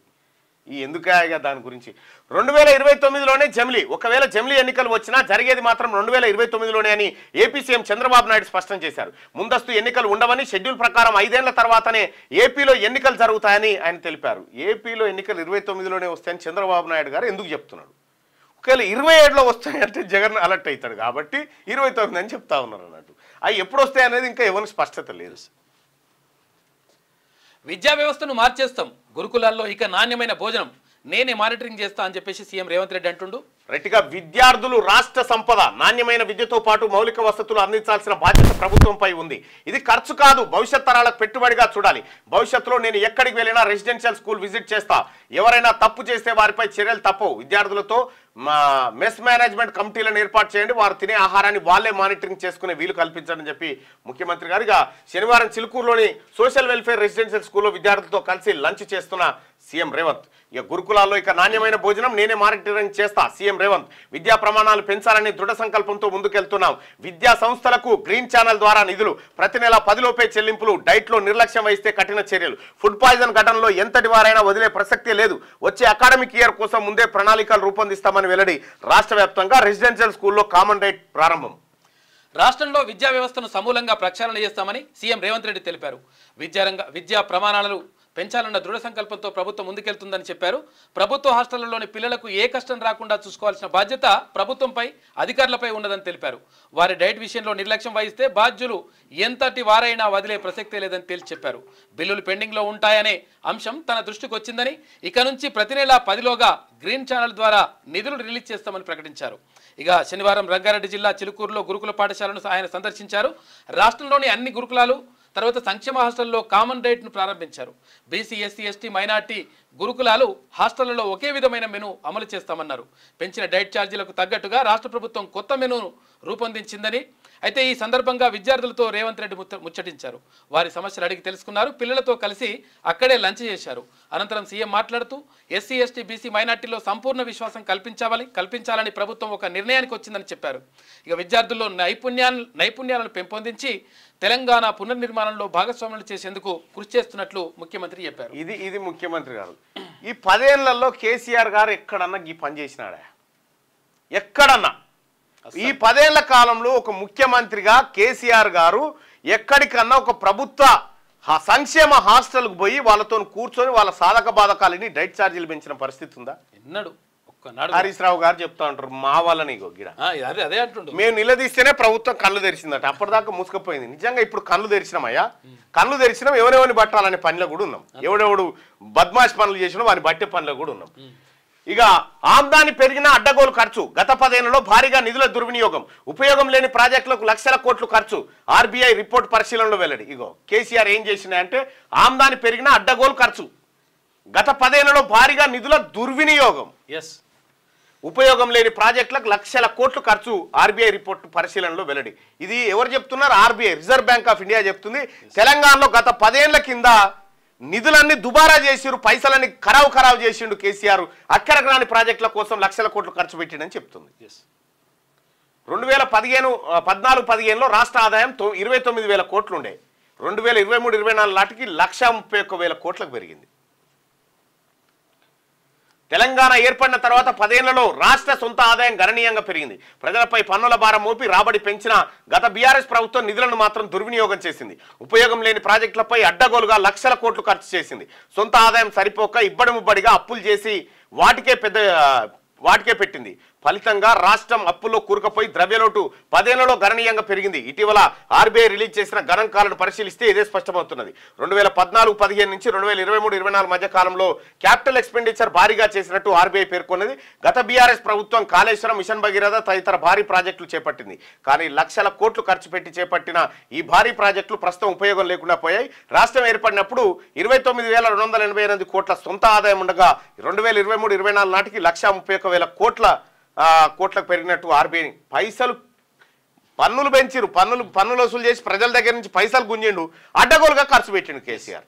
ఈ ఎందుకగా దాని గురించి 2029లోనే జమిలీ, ఒకవేళ జమిలీ ఎన్నికలు వచ్చినా జరిగేది మాత్రం 2029లోనే అని ఏపీ సీఎం చంద్రబాబు నాయుడు స్పష్టం చేశారు. ముందస్తు ఎన్నికలు ఉండవని, షెడ్యూల్ ప్రకారం 5 ఏళ్ల తర్వాతనే ఏపీలో ఎన్నికలు జరుగుతాయని ఆయన తెలిపారు. ఏపీలో ఎన్నికలు 29లోనే వస్తాయని చంద్రబాబు నాయుడు గారు ఎందుకు చెప్తున్నాడు? ఒకవేళ 27లో వస్తాయంటే జగన్ అలర్ట్ అవుతాడు కాబట్టి 29 అని చెప్తా ఉన్నారు అన్నట్టు. అవి ఎప్పుడు వస్తాయి అనేది ఇంకా ఎవరికి స్పష్టత లేదు. విద్యా వ్యవస్థను మార్చేస్తాం, గురుకులాల్లో ఇక నాణ్యమైన భోజనం నేనే మానిటరింగ్ చేస్తా అని చెప్పేసి సీఎం రేవంత్ రెడ్డి అంటుండు. రైట్గా విద్యార్థులు రాష్ట్ర సంపద, నాణ్యమైన విద్యతో పాటు మౌలిక వసతులు అందించాల్సిన బాధ్యత ప్రభుత్వంపై ఉంది. ఇది ఖర్చు కాదు, భవిష్యత్ తరాలకు పెట్టుబడిగా చూడాలి. భవిష్యత్తులో నేను ఎక్కడికి వెళ్ళినా రెసిడెన్షియల్ స్కూల్ విజిట్ చేస్తా. ఎవరైనా తప్పు చేస్తే వారిపై చర్యలు తప్పవు. విద్యార్థులతో మెస్ మేనేజ్మెంట్ కమిటీలను ఏర్పాటు చేయండి, వారు తినే ఆహారాన్ని వాళ్ళే మానిటరింగ్ చేసుకునే వీలు కల్పించండి చెప్పి ముఖ్యమంత్రి గారిగా శనివారం చిలుకూరులోని సోషల్ వెల్ఫేర్ రెసిడెన్షియల్ స్కూల్లో విద్యార్థులతో కలిసి లంచ్ చేస్తున్న సీఎం రేవంత్. ఇక గురుకులాల్లో ఇక నాణ్యమైన భోజనం నేనే మానిటరింగ్ చేస్తా సీఎం రేవంత్. విద్యా ప్రమాణాలు పెంచాలని దృఢ సంకల్పంతో ముందుకెళ్తున్నాం. విద్యా సంస్థలకు గ్రీన్ ఛానల్ ద్వారా నిధులు, ప్రతి నెల 10 లోపే చెల్లింపులు, డైట్లో నిర్లక్ష్యం వహిస్తే కఠిన చర్యలు. ఫుడ్ పాయిజన్ ఘటనలో ఎంతటి వారైనా వదిలే ప్రసక్తే లేదు. వచ్చే అకాడమిక్ ఇయర్ కోసం ముందే ప్రణాళికలు రూపొందిస్తామని వెల్లడి. రాష్ట్ర వ్యాప్తంగా రెసిడెన్షియల్ స్కూల్లో కామన్ డైట్ ప్రారంభం. రాష్ట్రంలో విద్యా వ్యవస్థను సమూలంగా ప్రక్షాళన చేస్తామని సీఎం రేవంత్ రెడ్డి తెలిపారు. విద్యా ప్రమాణాలను పెంచాలన్న దృఢ సంకల్పంతో ప్రభుత్వం ముందుకెళ్తుందని చెప్పారు. ప్రభుత్వ హాస్టళ్లలోని పిల్లలకు ఏ కష్టం రాకుండా చూసుకోవాల్సిన బాధ్యత ప్రభుత్వంపై, అధికారులపై ఉన్నదని తెలిపారు. వారి డైట్ విషయంలో నిర్లక్ష్యం వహిస్తే బాధ్యులు ఎంతటి వారైనా వదిలే ప్రసక్తే లేదని తేల్చి చెప్పారు. బిల్లులు పెండింగ్లో ఉంటాయనే అంశం తన దృష్టికి వచ్చిందని, ఇక నుంచి ప్రతి నెల 10లోగా గ్రీన్ ఛానల్ ద్వారా నిధులు రిలీజ్ చేస్తామని ప్రకటించారు. ఇక శనివారం రంగారెడ్డి జిల్లా చిలుకూరులో గురుకుల పాఠశాలను ఆయన సందర్శించారు. రాష్ట్రంలోని అన్ని గురుకులాలు, తర్వాత సంక్షేమ హాస్టల్లో కామన్ డైట్ను ప్రారంభించారు. బీసీ, ఎస్సీ, ఎస్టీ, మైనార్టీ గురుకులాలు హాస్టళ్లలో ఒకే విధమైన మెను అమలు చేస్తామన్నారు. పెంచిన డైట్ ఛార్జీలకు తగ్గట్టుగా రాష్ట్ర ప్రభుత్వం కొత్త మెనూను రూపొందించిందని, అయితే ఈ సందర్భంగా విద్యార్థులతో రేవంత్ రెడ్డి ముచ్చటించారు. వారి సమస్యలు అడిగి తెలుసుకున్నారు. పిల్లలతో కలిసి అక్కడే లంచ్ చేశారు. అనంతరం సీఎం మాట్లాడుతూ ఎస్సీ, ఎస్టీ, బీసీ, మైనార్టీలో సంపూర్ణ విశ్వాసం కల్పించాలని ప్రభుత్వం ఒక నిర్ణయానికి వచ్చిందని చెప్పారు. ఇక విద్యార్థుల్లో నైపుణ్యాలను పెంపొందించి తెలంగాణ పునర్నిర్మాణంలో భాగస్వాములు చేసేందుకు కృషి చేస్తున్నట్లు ముఖ్యమంత్రి చెప్పారు. ఇది ముఖ్యమంత్రి గారు. ఈ 10 ఏళ్లలో కేసీఆర్ గారు ఎక్కడన్నా ఈ పని చేసినాడా? ఎక్కడన్నా ఈ 10 ఏళ్ల కాలంలో ఒక ముఖ్యమంత్రిగా కేసీఆర్ గారు ఎక్కడికన్నా ఒక ప్రభుత్వ సంక్షేమ హాస్టల్కు పోయి వాళ్ళతో కూర్చొని వాళ్ళ సాధక బాధకాలని డైట్ ఛార్జీలు పెంచిన పరిస్థితి ఉందా? ఎన్నడు హరీష్ రావు గారు చెప్తా ఉంటారు మా వాళ్ళని ఇగో గిడ అదే అదే అంటుండు. మేము నిలదీస్తేనే ప్రభుత్వం కళ్ళు తెరిచిందట, అప్పటిదాకా మూసుకుపోయింది. నిజంగా ఇప్పుడు కళ్ళు తెరిచినామయ్యా, కళ్ళు తెరిచినాం. ఎవరెవరిని పట్టాలనే పనిలో కూడా ఉన్నాం, ఎవడెవడు బద్మాష్ పనులు చేసినా వారిని బట్టే పనిలో కూడా ఉన్నాం. ఇక ఆమ్దాని పెరిగిన అడ్డగోలు ఖర్చు, గత 10 ఏళ్లలో భారీగా నిధుల దుర్వినియోగం, ఉపయోగం లేని ప్రాజెక్టులకు లక్షల కోట్లు ఖర్చు, ఆర్బీఐ రిపోర్ట్ పరిశీలనలో వెల్లడి. ఇగో కేసీఆర్ ఏం చేసినాయంటే ఆమ్దాని పెరిగిన అడ్డగోలు ఖర్చు, గత 10 ఏళ్లలో భారీగా నిధుల దుర్వినియోగం, ఉపయోగం లేని ప్రాజెక్టులకు లక్షల కోట్లు ఖర్చు, ఆర్బీఐ రిపోర్టు పరిశీలనలో వెల్లడి. ఇది ఎవరు చెప్తున్నారు? RBI, reserve bank of India చెప్తుంది. తెలంగాణలో గత 10 ఏళ్ల కింద నిధులన్నీ దుబారా చేసిరు, పైసలన్నీ ఖరావు చేసిండు కేసీఆర్, అక్కరగ్రాని ప్రాజెక్టుల కోసం లక్షల కోట్లు ఖర్చు పెట్టిండని చెప్తుంది. 2014-15లో రాష్ట్ర ఆదాయం 29,000 కోట్లు ఉండే, 2023-24 నాటికి 131,000 కోట్లకు పెరిగింది. తెలంగాణ ఏర్పడిన తర్వాత 10 ఏళ్లలో రాష్ట్ర సొంత ఆదాయం గణనీయంగా పెరిగింది. ప్రజలపై పన్నుల భారం మోపి రాబడి పెంచిన గత బీఆర్ఎస్ ప్రభుత్వం నిధులను మాత్రం దుర్వినియోగం చేసింది. ఉపయోగం లేని ప్రాజెక్టులపై అడ్డగోలుగా లక్షల కోట్లు ఖర్చు చేసింది. సొంత ఆదాయం సరిపోక ఇబ్బడి ముబ్బడిగా అప్పులు చేసి వాటికే పెట్టింది. ఫలితంగా రాష్ట్రం అప్పుల్లో కూరుకుపోయి ద్రవ్యలోటు 10 ఏళ్లలో గణనీయంగా పెరిగింది. ఇటీవల ఆర్బీఐ రిలీజ్ చేసిన గణాంకాలను పరిశీలిస్తే ఇదే స్పష్టమవుతున్నది. 2014-15 నుంచి 2023-24 మధ్య కాలంలో క్యాపిటల్ ఎక్స్పెండిచర్ భారీగా చేసినట్టు ఆర్బీఐ పేర్కొన్నది. గత బీఆర్ఎస్ ప్రభుత్వం కాళేశ్వరం, మిషన్ భగీరథ తదితర భారీ ప్రాజెక్టులు చేపట్టింది. కానీ లక్షల కోట్లు ఖర్చు పెట్టి చేపట్టిన ఈ భారీ ప్రాజెక్టులు ప్రస్తుతం ఉపయోగం లేకుండా పోయాయి. రాష్ట్రం ఏర్పడినప్పుడు 29,288 కోట్ల సొంత ఆదాయం ఉండగా 2023-24 నాటికి 131,000 కోట్లకు పెరిగినట్టు ఆర్బీఐ పన్నులు పెంచిరు, పన్నులు వసూలు చేసి ప్రజల దగ్గర నుంచి పైసలు గుంజిండు, అడ్డగోలుగా ఖర్చు పెట్టిండు కేసీఆర్.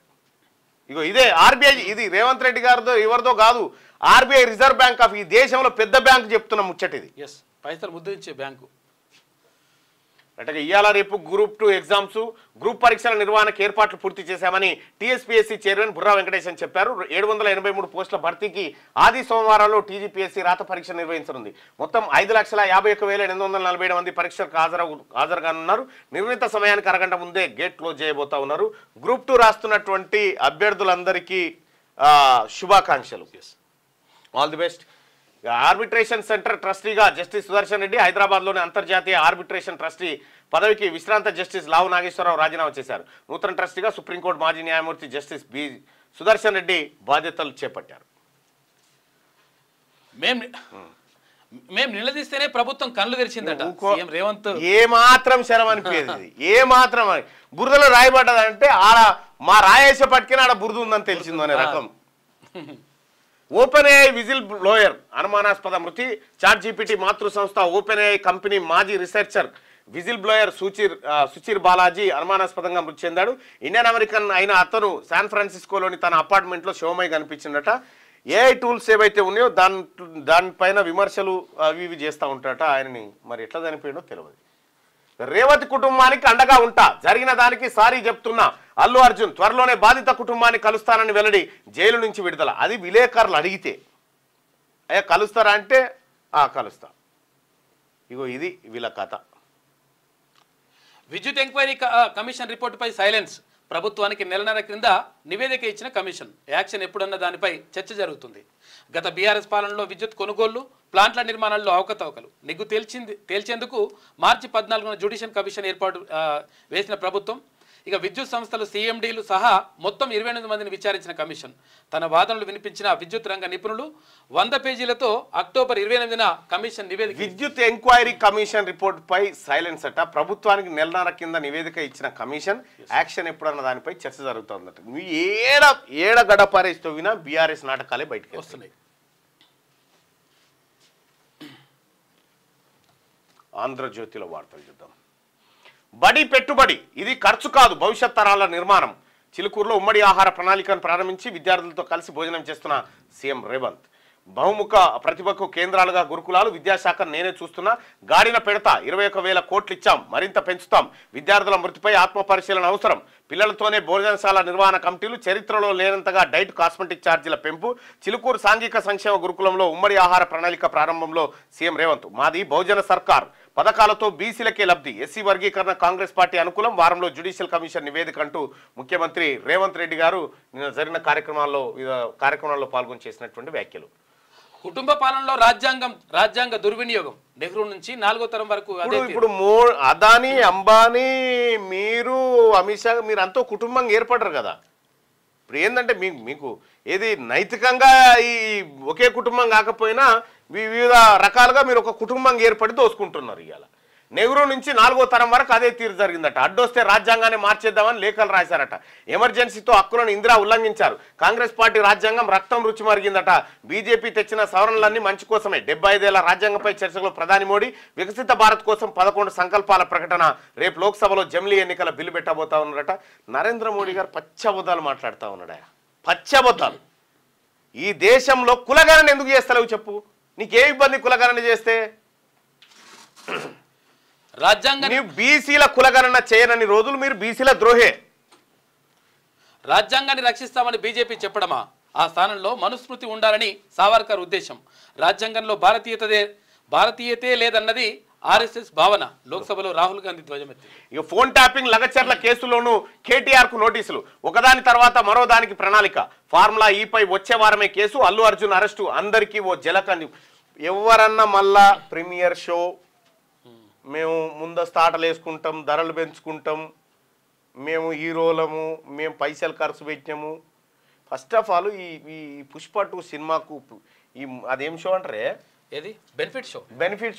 ఇగో ఇదే ఆర్బీఐ, ఇది రేవంత్ రెడ్డి గారితో ఎవరితో కాదు, ఆర్బీఐ రిజర్వ్ బ్యాంక్ ఆఫ్ ఈ దేశంలో పెద్ద బ్యాంకు చెప్తున్న ముచ్చటిది. పైసలు ముద్రించే బ్యాంకు. అంటే ఇవాళ రేపు గ్రూప్ 2 ఎగ్జామ్స్, గ్రూప్ పరీక్షల నిర్వహణకు ఏర్పాట్లు పూర్తి చేశామని టీఎస్పీఎస్సీ చైర్మన్ బుర్రా వెంకటేశన్ చెప్పారు. 783 పోస్టుల భర్తీకి ఆది సోమవారంలో టీజీపీఎస్సీ రాత పరీక్ష నిర్వహించనుంది. మొత్తం 5,51,847 మంది పరీక్షలకు హాజరుగానున్నారు. నిర్ణీత సమయానికి అరగంట ముందే గేట్ క్లోజ్ చేయబోతా ఉన్నారు. గ్రూప్ 2 రాస్తున్నటువంటి అభ్యర్థులందరికీ శుభాకాంక్షలు. All the best. Arbitration centre ట్రస్టీగా జస్టిస్ సుదర్శన్ రెడ్డి, హైదరాబాద్లోని అంతర్జాతీయ ఆర్బిట్రేషన్ ట్రస్టీ పదవికి విశ్రాంత జస్టిస్ లావు నాగేశ్వరరావు రాజీనామా చేశారు. నూతన ట్రస్టీగా సుప్రీంకోర్టు మాజీ న్యాయమూర్తి జస్టిస్ బి సుదర్శన్ రెడ్డి బాధ్యతలు చేపట్టారు. మేము నిలదీస్తేనే ప్రభుత్వం కళ్ళు తెరిచిందట. రేవంత్ ఏ మాత్రం శరం అనిపించేది, ఏ మాత్రం బురదలో రాయబడ్డదంటే ఆడ మా రాయేసే పట్టుకుని ఆడ బురద ఉందని తెలిసింది అనే రకం. ఓపెన్ ఏఐ విజిల్ బ్లోయర్ అనుమానాస్పద మృతి. చాట్ జీపీటీ మాతృ సంస్థ ఓపెన్ ఏఐ కంపెనీ మాజీ researcher whistle blower Suchir Balaji అనుమానాస్పదంగా మృతి చెందాడు. ఇండియన్ అమెరికన్ అయిన అతను శాన్ ఫ్రాన్సిస్కోలోని తన అపార్ట్మెంట్లో శివమై కనిపించిందట. ఏఐ టూల్స్ ఏవైతే ఉన్నాయో దానిపైన విమర్శలు అవి ఇవి చేస్తూ ఉంటాడట. ఆయనని మరి ఎట్లా చనిపోయాడో తెలియదు. రేవతి కుటుంబానికి అండగా ఉంటా, జరిగిన దానికి సారీ చెప్తున్నా అల్లు అర్జున్. త్వరలోనే బాధిత కుటుంబాన్ని కలుస్తానని వెల్లడి. జైలు నుంచి విడుదల. అది విలేకరులు అడిగితే అయ్యా కలుస్తారా అంటే కలుస్తా. ఇగో ఇది వీళ్ళ కథ. విద్యుత్ ఎంక్వైరీ కమిషన్ రిపోర్టుపై సైలెన్స్. ప్రభుత్వానికి నెలన్నర క్రింద నివేదిక ఇచ్చిన కమిషన్ యాక్షన్ ఎప్పుడన్న దానిపై చర్చ జరుగుతుంది. గత బీఆర్ఎస్ పాలనలో విద్యుత్ కొనుగోళ్లు, ప్లాంట్ల నిర్మాణాల్లో అవకతవకలు నిగ్గు తేల్చేందుకు మార్చి 14న జ్యుడిషియల్ కమిషన్ ఏర్పాటు వేసిన ప్రభుత్వం ఇక విద్యుత్ సంస్థలు సీఎండీలు సహా మొత్తం 28 మందిని విచారించిన కమిషన్ తన వాదనలు వినిపించిన విద్యుత్ రంగ నిపుణులు 100 పేజీలతో అక్టోబర్ 28న కమిషన్ నివేదిక. విద్యుత్ ఎంక్వైరీ కమిషన్ రిపోర్ట్ పై సైలెన్స్ అట. ప్రభుత్వానికి నెలన్నర కింద నివేదిక ఇచ్చిన కమిషన్ యాక్షన్ ఎప్పుడన్న దానిపై చర్చ జరుగుతుందట. ఏడ గడపారేస్తూ వినా బీఆర్ఎస్ నాటకాలే బయటకు వస్తున్నాయి. ఆంధ్రజ్యోతిలో వార్తలు చూద్దాం. బడి పెట్టుబడి, ఇది ఖర్చు కాదు, భవిష్యత్ తరాల నిర్మాణం. చిలుకూరులో ఉమ్మడి ఆహార ప్రణాళికను ప్రారంభించి విద్యార్థులతో కలిసి భోజనం చేస్తున్న సీఎం రేవంత్. బహుముఖ ప్రతిభకు కేంద్రాలుగా గురుకులాలు, విద్యాశాఖ నేనే చూస్తున్నా, గాడిన పెడతా, 21,000 కోట్లు ఇచ్చాం, మరింత పెంచుతాం. విద్యార్థుల మృతిపై ఆత్మ పరిశీలన అవసరం. పిల్లలతోనే భోజనశాల నిర్వహణ కమిటీలు, చరిత్రలో లేనంతగా డైట్ కాస్మెటిక్ ఛార్జీల పెంపు. చిలుకూరు సాంఘిక సంక్షేమ గురుకులంలో ఉమ్మడి ఆహార ప్రణాళిక ప్రారంభంలో సీఎం రేవంత్. మాది బహుజన సర్కార్, పథకాలతో బీసీలకే లబ్ధి, ఎస్సీ వర్గీకరణ కాంగ్రెస్ పార్టీ అనుకూలం, వారంలో జ్యుడిషియల్ కమిషన్ నివేదిక అంటూ ముఖ్యమంత్రి రేవంత్ రెడ్డి గారు నిన్న జరిగిన కార్యక్రమాల్లో పాల్గొని చేసినటువంటి వ్యాఖ్యలు. కుటుంబ పాలనలో రాజ్యాంగ దుర్వినియోగం నెహ్రూ నుంచి 4వ తరం వరకు అదే తీరు. ఇప్పుడు అదానీ అంబానీ మీరు అమిత్ షా మీరు అంతా కుటుంబంగా ఏర్పడరు కదా. ఇప్పుడు ఏంటంటే మీకు ఏది నైతికంగా ఈ ఒకే కుటుంబం కాకపోయినా వివిధ రకాలుగా మీరు ఒక కుటుంబంగా ఏర్పడి దోసుకుంటున్నారు. ఇవాళ నెహ్రూ నుంచి 4వ తరం వరకు అదే తీరు జరిగిందట. అడ్డొస్తే రాజ్యాంగాన్ని మార్చేద్దామని లేఖలు రాశారట. ఎమర్జెన్సీతో హక్కులను ఇందిరా ఉల్లంఘించారు. కాంగ్రెస్ పార్టీ రాజ్యాంగం రక్తం రుచి మరిగిందట. బీజేపీ తెచ్చిన సవరణలన్నీ మంచి కోసమే. 75 ఏళ్ల రాజ్యాంగంపై చర్చలో ప్రధాని మోడీ వికసిత భారత్ కోసం 11 సంకల్పాల ప్రకటన. రేపు లోక్సభలో జమిలీ ఎన్నికల బిల్లు పెట్టబోతా ఉన్నారట. నరేంద్ర మోడీ గారు పచ్చబద్దాలు మాట్లాడుతూ ఉన్నాడు. పచ్చబద్దాలు. ఈ దేశంలో కులగణన ఎందుకు చేస్తలేవు చెప్పు? నీకే ఇబ్బంది కులగణన చేస్తే? రాజ్యాంగం బీసీల కులగణన చేయనని రోజులు మీరు బీసీల ద్రోహే. రాజ్యాంగాన్ని రక్షిస్తామని బీజేపీ చెప్పడమా? ఆ స్థానంలో మనుస్మృతి ఉండాలని సావర్కర్ ఉద్దేశం. రాజ్యాంగంలో భారతీయతే లేదన్నది ఆర్ఎస్ఎస్ భావన. లోక్సభలో రాహుల్ గాంధీ ధ్వజమెత్తి. ఇక ఫోన్ ట్యాపింగ్ లగచర్ల కేసులోనూ కేటీఆర్ కు నోటీసులు. ఒకదాని తర్వాత మరో దానికి ప్రణాళిక. ఫార్ములా ఈపై వచ్చే వారమే కేసు. అల్లు అర్జున్ అరెస్టు అందరికీ ఓ జలకంది. ఎవరన్నా మళ్ళా ప్రీమియర్ షో, మేము ముందస్తు ఆటలు వేసుకుంటాం, ధరలు పెంచుకుంటాం, మేము హీరోలము, మేము పైసలు ఖర్చు పెట్టినాము. ఫస్ట్ ఆఫ్ ఆల్ ఈ పుష్ప 2 సినిమాకు అదేం షో అంటారే, ఏది బెనిఫిట్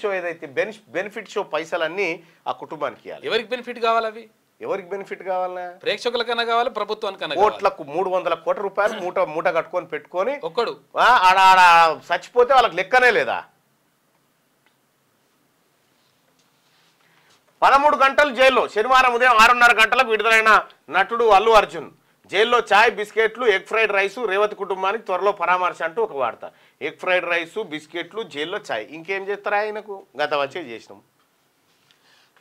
షో ఏదైతే బెనిఫిట్ షో పైసలన్నీ ఆ కుటుంబానికి ఇవ్వాలి. ఎవరికి బెనిఫిట్ కావాలి? అవి ఎవరికి బెనిఫిట్ కావాలా? ప్రేక్షకులకన్నా కావాలి, ప్రభుత్వానికన్నా. కోట్లకు 300 కోట్ల రూపాయలు మూట కట్టుకొని పెట్టుకొని ఒక్కడు ఆడ చచ్చిపోతే వాళ్ళకి లెక్కనే లేదా? 13 గంటలు జైల్లో. శనివారం ఉదయం 6:30 గంటలకు విడుదలైన నటుడు అల్లు అర్జున్. జైల్లో చాయ్, బిస్కెట్లు, ఎగ్ ఫ్రైడ్ రైసు. రేవతి కుటుంబానికి త్వరలో పరామర్శ అంటూ ఒక వార్త. ఎగ్ ఫ్రైడ్ రైసు, బిస్కెట్లు, జైల్లో చాయ్. ఇంకేం చేస్తారా ఆయనకు? గత వచ్చే చేసినాం.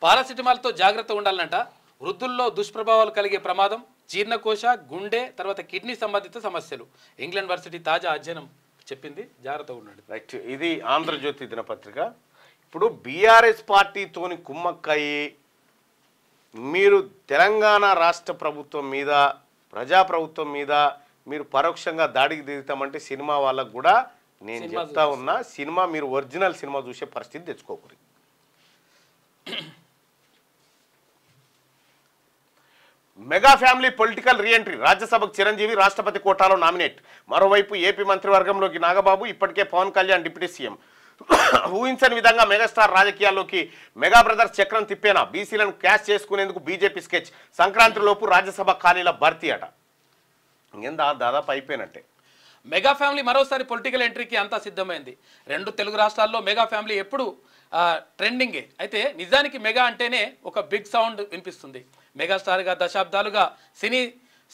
పారాసిటమాల్తో జాగ్రత్త ఉండాలంట. వృద్ధుల్లో దుష్ప్రభావాలు కలిగే ప్రమాదం. జీర్ణకోశ, గుండె, తర్వాత కిడ్నీ సంబంధిత సమస్యలు. ఇంగ్లాండ్ వర్సిటీ తాజా అధ్యయనం చెప్పింది. జాగ్రత్తగా ఉండండి. రైట్. ఇది ఆంధ్రజ్యోతి దినపత్రిక. ఇప్పుడు బీఆర్ఎస్ పార్టీతోని కుమ్మక్కయ్యి మీరు తెలంగాణ రాష్ట్ర ప్రభుత్వం మీద, ప్రజాప్రభుత్వం మీద మీరు పరోక్షంగా దాడికి దిగుతామంటే సినిమా వాళ్ళకు కూడా నేను చెప్తా ఉన్నా, సినిమా మీరు ఒరిజినల్ సినిమా చూసే పరిస్థితి తెచ్చుకోకూడదు. Mega family political reentry. రాజ్యసభకు చిరంజీవి, రాష్ట్రపతి కోటాలో నామినేట్. మరోవైపు ఏపీ మంత్రివర్గంలోకి నాగబాబు. ఇప్పటికే పవన్ కళ్యాణ్ డిప్యూటీ సీఎం. ఊహించని విధంగా మెగాస్టార్ రాజకీయాల్లోకి. మెగా బ్రదర్స్ చక్రం తిప్పేనా? బీసీలను క్యాష్ చేసుకునేందుకు బీజేపీ స్కెచ్. సంక్రాంతిలోపు రాజ్యసభ ఖాళీల భర్తీ అట. ఇంకేం దాదాపు అయిపోయినట్టే. మెగా ఫ్యామిలీ మరోసారి పొలిటికల్ ఎంట్రీకి అంతా సిద్ధమైంది. 2 తెలుగు రాష్ట్రాల్లో మెగా ఫ్యామిలీ ఎప్పుడు ట్రెండింగే. అయితే నిజానికి మెగా అంటేనే ఒక బిగ్ సౌండ్ వినిపిస్తుంది. మెగాస్టార్గా దశాబ్దాలుగా సినీ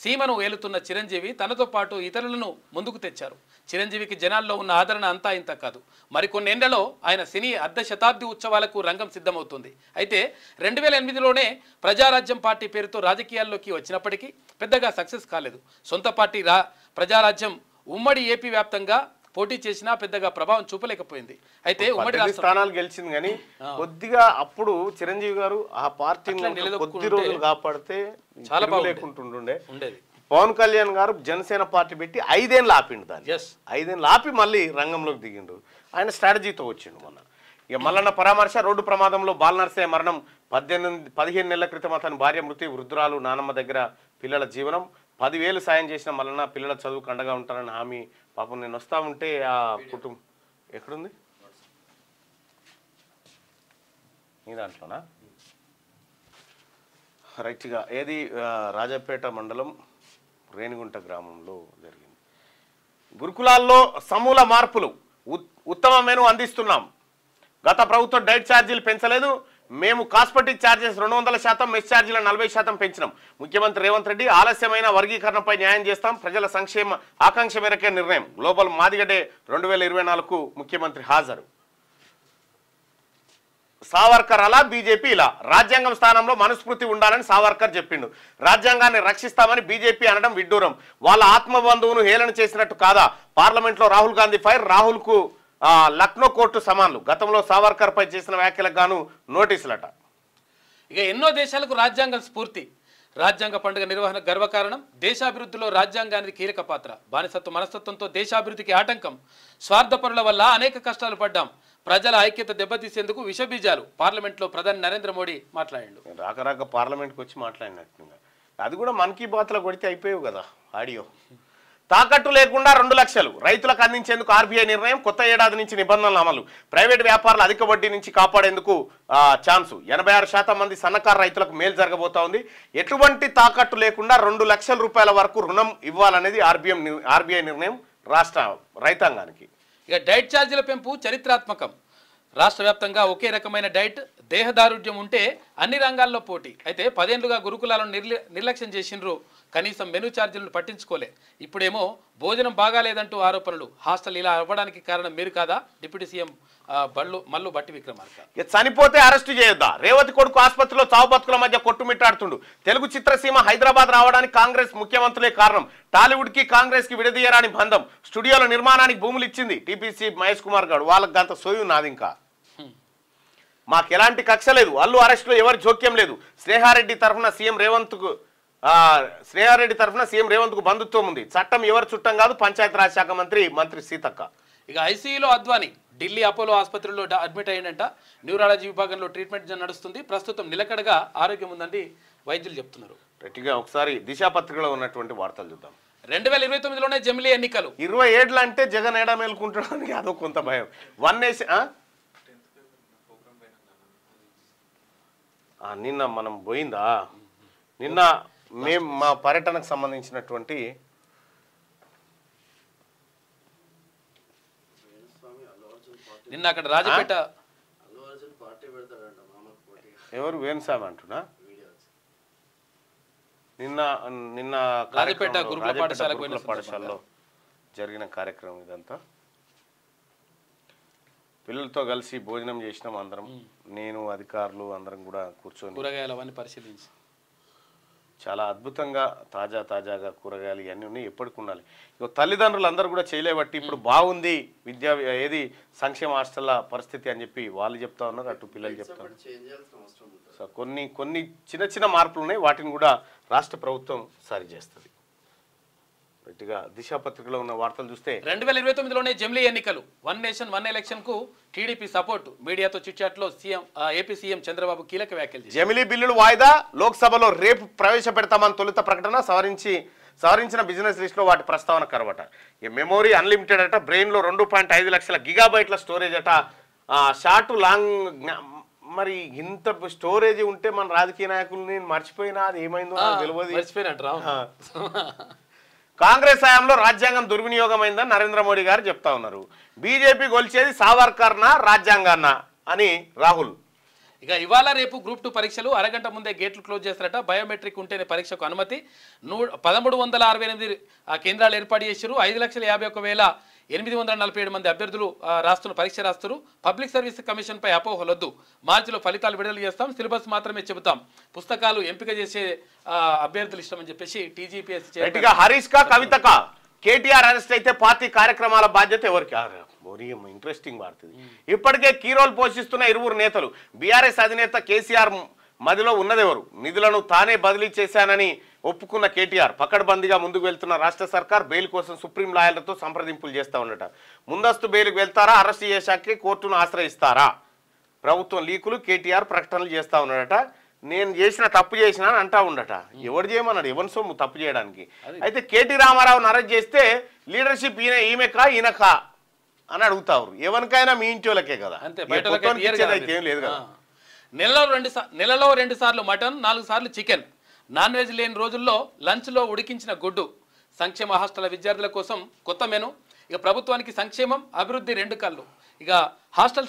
సీమను ఏలుతున్న చిరంజీవి తనతో పాటు ఇతరులను ముందుకు తెచ్చారు. చిరంజీవికి జనాల్లో ఉన్న ఆదరణ అంతా ఇంత కాదు. మరికొన్నేళ్లలో ఆయన సినీ అర్ధ శతాబ్ది ఉత్సవాలకు రంగం సిద్ధమవుతుంది. అయితే 2008లోనే ప్రజారాజ్యం పార్టీ పేరుతో రాజకీయాల్లోకి వచ్చినప్పటికీ పెద్దగా సక్సెస్ కాలేదు. సొంత పార్టీ ప్రజారాజ్యం ఉమ్మడి ఏపీ వ్యాప్తంగా పోటీ చేసినా పెద్దగా ప్రభావం చూపలేకపోయింది. అయితే ఉమ్మడి స్థానాలు గెలిచింది కానీ కొద్దిగా అప్పుడు చిరంజీవి గారు ఆ పార్టీని కొద్ది రోజులు కాపాడితే చాలా లేకుంటుండే ఉండేది. పవన్ కళ్యాణ్ గారు జనసేన పార్టీ పెట్టి 5 ఏళ్ళు ఆపిండు దాన్ని. 5 ఏళ్ళు ఆపి మళ్ళీ రంగంలోకి దిగిండు. ఆయన స్ట్రాటజీతో వచ్చిండు. మొన్న ఇక మల్లన్న పరామర్శ. రోడ్డు ప్రమాదంలో బాలనర్సే మరణం. 15 నెలల క్రితం అతని భార్య మృతి. వృద్ధురాలు నానమ్మ దగ్గర పిల్లల జీవనం. 10,000 సాయం చేసిన మల్లన్న పిల్లల చదువుకు అండగా ఉంటారని హామీ. పాపం నేను వస్తా ఉంటే ఆ కుటుంబం ఎక్కడుంది నీ దాంట్లోనా? రైట్గా ఏది రాజపేట మండలం రేణిగుంట గ్రామంలో జరిగింది. గురుకులాల్లో సమూల మార్పులు. ఉత్తమ మెను అందిస్తున్నాం. గత ప్రభుత్వం డైట్ ఛార్జీలు పెంచలేదు. మేము కాస్మెటిక్ ఛార్జెస్ 200%, మెస్ ఛార్జీల 40% పెంచినాం. ముఖ్యమంత్రి రేవంత్ రెడ్డి ఆలస్యమైన వర్గీకరణపై న్యాయం చేస్తాం. ప్రజల సంక్షేమ ఆకాంక్ష మేరకే నిర్ణయం. గ్లోబల్ మాదిగడే 2024కు ముఖ్యమంత్రి హాజరు. సావర్కర్ అలా, బీజేపీ ఇలా. రాజ్యాంగం స్థానంలో మనుస్మృతి ఉండాలని సావర్కర్ చెప్పిండు. రాజ్యాంగాన్ని రక్షిస్తామని బీజేపీ అనడం విడ్డూరం. వాళ్ళ ఆత్మబంధువును హేళన చేసినట్టు కాదా? పార్లమెంట్లో రాహుల్ గాంధీ ఫైర్. రాహుల్కు లక్నో కోర్టు సమాన్లు. గతంలో సావర్కర్ పై చేసిన వ్యాఖ్యలకు గాను నోటీసులట. ఇక ఎన్నో దేశాలకు రాజ్యాంగం స్ఫూర్తి. రాజ్యాంగ పండుగ నిర్వహణ గర్వకారణం, దేశాభివృద్ధిలో రాజ్యాంగానికి కీలక పాత్ర, బానిసత్వ మనస్తత్వంతో దేశాభివృద్ధికి ఆటంకం, స్వార్థపరుల వల్ల అనేక కష్టాలు పడ్డాం, ప్రజల ఐక్యత దెబ్బతీసేందుకు విషబీజాలు. పార్లమెంట్లో ప్రధాని నరేంద్ర మోడీ మాట్లాడాడు. రాక పార్లమెంట్కి వచ్చి మాట్లాడినట్టుగా అది కూడా మన్ కీ బాత్లో కొడితే అయిపోయావు కదా ఆడియో. తాకట్టు లేకుండా 2 లక్షలు రైతులకు అందించేందుకు ఆర్బీఐ నిర్ణయం, కొత్త ఏడాది నుంచి నిబంధనల అమలు, ప్రైవేట్ వ్యాపారులు అధిక వడ్డీ నుంచి కాపాడేందుకు ఛాన్సు, 86% మంది సన్నకారు రైతులకు మేలు జరగబోతా ఉంది. ఎటువంటి తాకట్టు లేకుండా 2 లక్షల రూపాయల వరకు రుణం ఇవ్వాలనేది ఆర్బీఐ నిర్ణయం రాష్ట్ర రైతాంగానికి. ఇక డైట్ ఛార్జీల పెంపు చరిత్రాత్మకం. రాష్ట్ర వ్యాప్తంగా ఒకే రకమైన డైట్, దేహదారుఢ్యం ఉంటే అన్ని రంగాల్లో పోటీ. అయితే 10 ఏళ్లుగా గురుకులాలను నిర్లక్ష్యం చేసిండ్రు, కనీసం మెనూ ఛార్జీలను పట్టించుకోలే. ఇప్పుడేమో భోజనం బాగాలేదంటూ ఆరోపణలు. హాస్టల్ ఇలా అవ్వడానికి కారణం మీరు కాదా? డిప్యూటీ సీఎం మల్లు బట్టి విక్రమార్క. చనిపోతే అరెస్టు చేయొద్దా? రేవతి కొడుకు ఆసుపత్రిలో చావు బతుకుల మధ్య కొట్టుమిట్టాడుతుండు. తెలుగు చిత్రసీమ హైదరాబాద్ రావడానికి కాంగ్రెస్ ముఖ్యమంత్రులే కారణం. టాలీవుడ్ కి కాంగ్రెస్ కి విడదీయరాని బంధం. స్టూడియోల నిర్మాణానికి భూములు ఇచ్చింది టీపీసీ మహేష్ కుమార్ గౌడ్. వాళ్ళకి గంత సోయు నాది. ఇంకా మాకు ఎలాంటి కక్ష లేదు. అల్లు అరెస్టులో ఎవరి జోక్యం లేదు. శ్రేహారెడ్డి తరఫున సీఎం రేవంత్ కు బంధుత్వం ఉంది. చట్టం ఎవరి చుట్టం కాదు. పంచాయతీరాజ్ శాఖ మంత్రి సీతక్క. ఇక ఐసీయూలో అద్వానీ ఢిల్లీ అపోలో ఆసుపత్రిలో అడ్మిట్ అయ్యిందంట. న్యూరాలజీ విభాగంలో ట్రీట్మెంట్ నడుస్తుంది. ప్రస్తుతం నిలకడగా ఆరోగ్యం ఉందని వైద్యులు చెప్తున్నారు. గట్టిగా ఒకసారి దిశా పత్రికలో ఉన్నటువంటి వార్తలు చూద్దాం. 2029లోనే జమిలీ ఎన్నికలు. 27 అంటే జగన్ ఏడా మేలుకుంటాడని అదో కొంత భయం. నిన్న మనం పోయిందా? నిన్న మేము మా పర్యటనకు సంబంధించినటువంటి నిన్న అక్కడ రాజపేట ఎవరు వేణుస్వామి అంటున్నా నిన్న రాజపేట గురుకుల పాఠశాలలో జరిగిన కార్యక్రమం ఇదంతా. పిల్లలతో కలిసి భోజనం చేసినాం అందరం. నేను, అధికారులు అందరం కూడా కూర్చొని కూరగాయలు అవన్నీ పరిశీలించి చాలా అద్భుతంగా తాజాగా కూరగాయలు ఇవన్నీ ఉన్నాయి. ఎప్పటికి ఉండాలి. ఇక తల్లిదండ్రులు అందరూ కూడా చేయలేబట్టి ఇప్పుడు బాగుంది ఏది సంక్షేమ హాస్టల్ల పరిస్థితి అని చెప్పి వాళ్ళు చెప్తా ఉన్నారు, అటు పిల్లలు చెప్తా ఉన్నారు. సో కొన్ని చిన్న మార్పులు ఉన్నాయి. వాటిని కూడా రాష్ట్ర ప్రభుత్వం సరి చేస్తుంది. గట్టిగా దిశా పత్రికలో ఉన్న వార్తలు చూస్తే 2029లోనే జమిలీ ఎన్నికలు. 1 నేషన్ 1 ఎలక్షన్ కు టీడీపీ సపోర్ట్. మీడియాతో చిట్చాట్లో ఏపీ సీఎం చంద్రబాబు కీలక వ్యాఖ్యలు చేశారు. జమిలీ బిల్లులు వాయిదా, లోక్సభలో రేపు ప్రవేశపెడతామని తొలుత ప్రకటన. సవరించిన బిజినెస్ లిస్ట్ లో వాటి ప్రస్తావన కరవట. మెమోరీ అన్లిమిటెడ్ అట. బ్రెయిన్ లో 2.5 లక్షల గిగాబైట్ల స్టోరేజ్ అట. షార్ట్ లాంగ్ మరి ఇంత స్టోరేజ్ ఉంటే మన రాజకీయ నాయకుల్ని మర్చిపోయినా అది ఏమైందో తెలియదు. కాంగ్రెస్ హయాంలో రాజ్యాంగం దుర్వినియోగమైందని నరేంద్ర మోడీ గారు చెప్తా ఉన్నారు. బీజేపీ గొలిచేది సావర్కర్నా రాజ్యాంగాన్నా అని రాహుల్. ఇక ఇవాళ రేపు గ్రూప్ 2 పరీక్షలు అరగంట ముందే గేట్లు క్లోజ్ చేస్తారట. బయోమెట్రిక్ ఉంటేనే పరీక్షకు అనుమతి. 1368 కేంద్రాలు ఏర్పాటు చేశారు. 5,51,847 మంది అభ్యర్థులు పరీక్ష రాస్తారు. పబ్లిక్ సర్వీస్ కమిషన్ పై అపోహలొద్దు. మార్చిలో ఫలితాలు విడుదల చేస్తాం. సిలబస్ మాత్రమే చెబుతాం. పుస్తకాలు ఎంపిక చేసే అభ్యర్థులు ఇష్టమని చెప్పేసి టీజీపీఎస్ హరీష్ కా కవితకా కేటీఆర్ అరెస్ట్ అయితే పార్టీ కార్యక్రమాల బాధ్యత ఎవరికి? ఇంట్రెస్టింగ్ వాడుతుంది. ఇప్పటికే కీ రోల్ పోషిస్తున్న 2 నేతలు. బీఆర్ఎస్ అధినేత కేసీఆర్ మదిలో ఉన్నదెవరు? నిధులను తానే బదిలీ చేశానని ఒప్పుకున్న కేటీఆర్. పకడ్బందీగా ముందుకు వెళ్తున్న రాష్ట్ర సర్కార్ బెయిల్ కోసం సుప్రీం లాయర్లతో సంప్రదింపులు చేస్తా ఉన్నట. ముందస్తు బెయిల్కి వెళ్తారా? అరెస్ట్ చేశాకే కోర్టును ఆశ్రయిస్తారా? ప్రభుత్వం లీకులు, కేటీఆర్ ప్రకటనలు చేస్తా ఉన్నాడట. నేను తప్పు చేసిన అని అంటా ఉండట. ఎవరు చేయమన్నాడు? ఎవరి సొమ్ము తప్పు చేయడానికి? అయితే కేటీ రామారావుని అరెస్ట్ చేస్తే లీడర్షిప్ ఈమెకా ఈయనకా అని అడుగుతారు. ఎవరికైనా మీ ఇంటి వాళ్ళకే కదా, ఏం లేదు కదా. నెలలో 2 సార్లు మటన్, 4 సార్లు చికెన్. నాన్ వెజ్ లేని రోజుల్లో లంచ్లో ఉడికించిన గుడ్డు. సంక్షేమ హాస్టల్ విద్యార్థుల కోసం కొత్త మెను. ఇక ప్రభుత్వానికి సంక్షేమం, అభివృద్ధి 2 కళ్ళు. ఇక హాస్టల్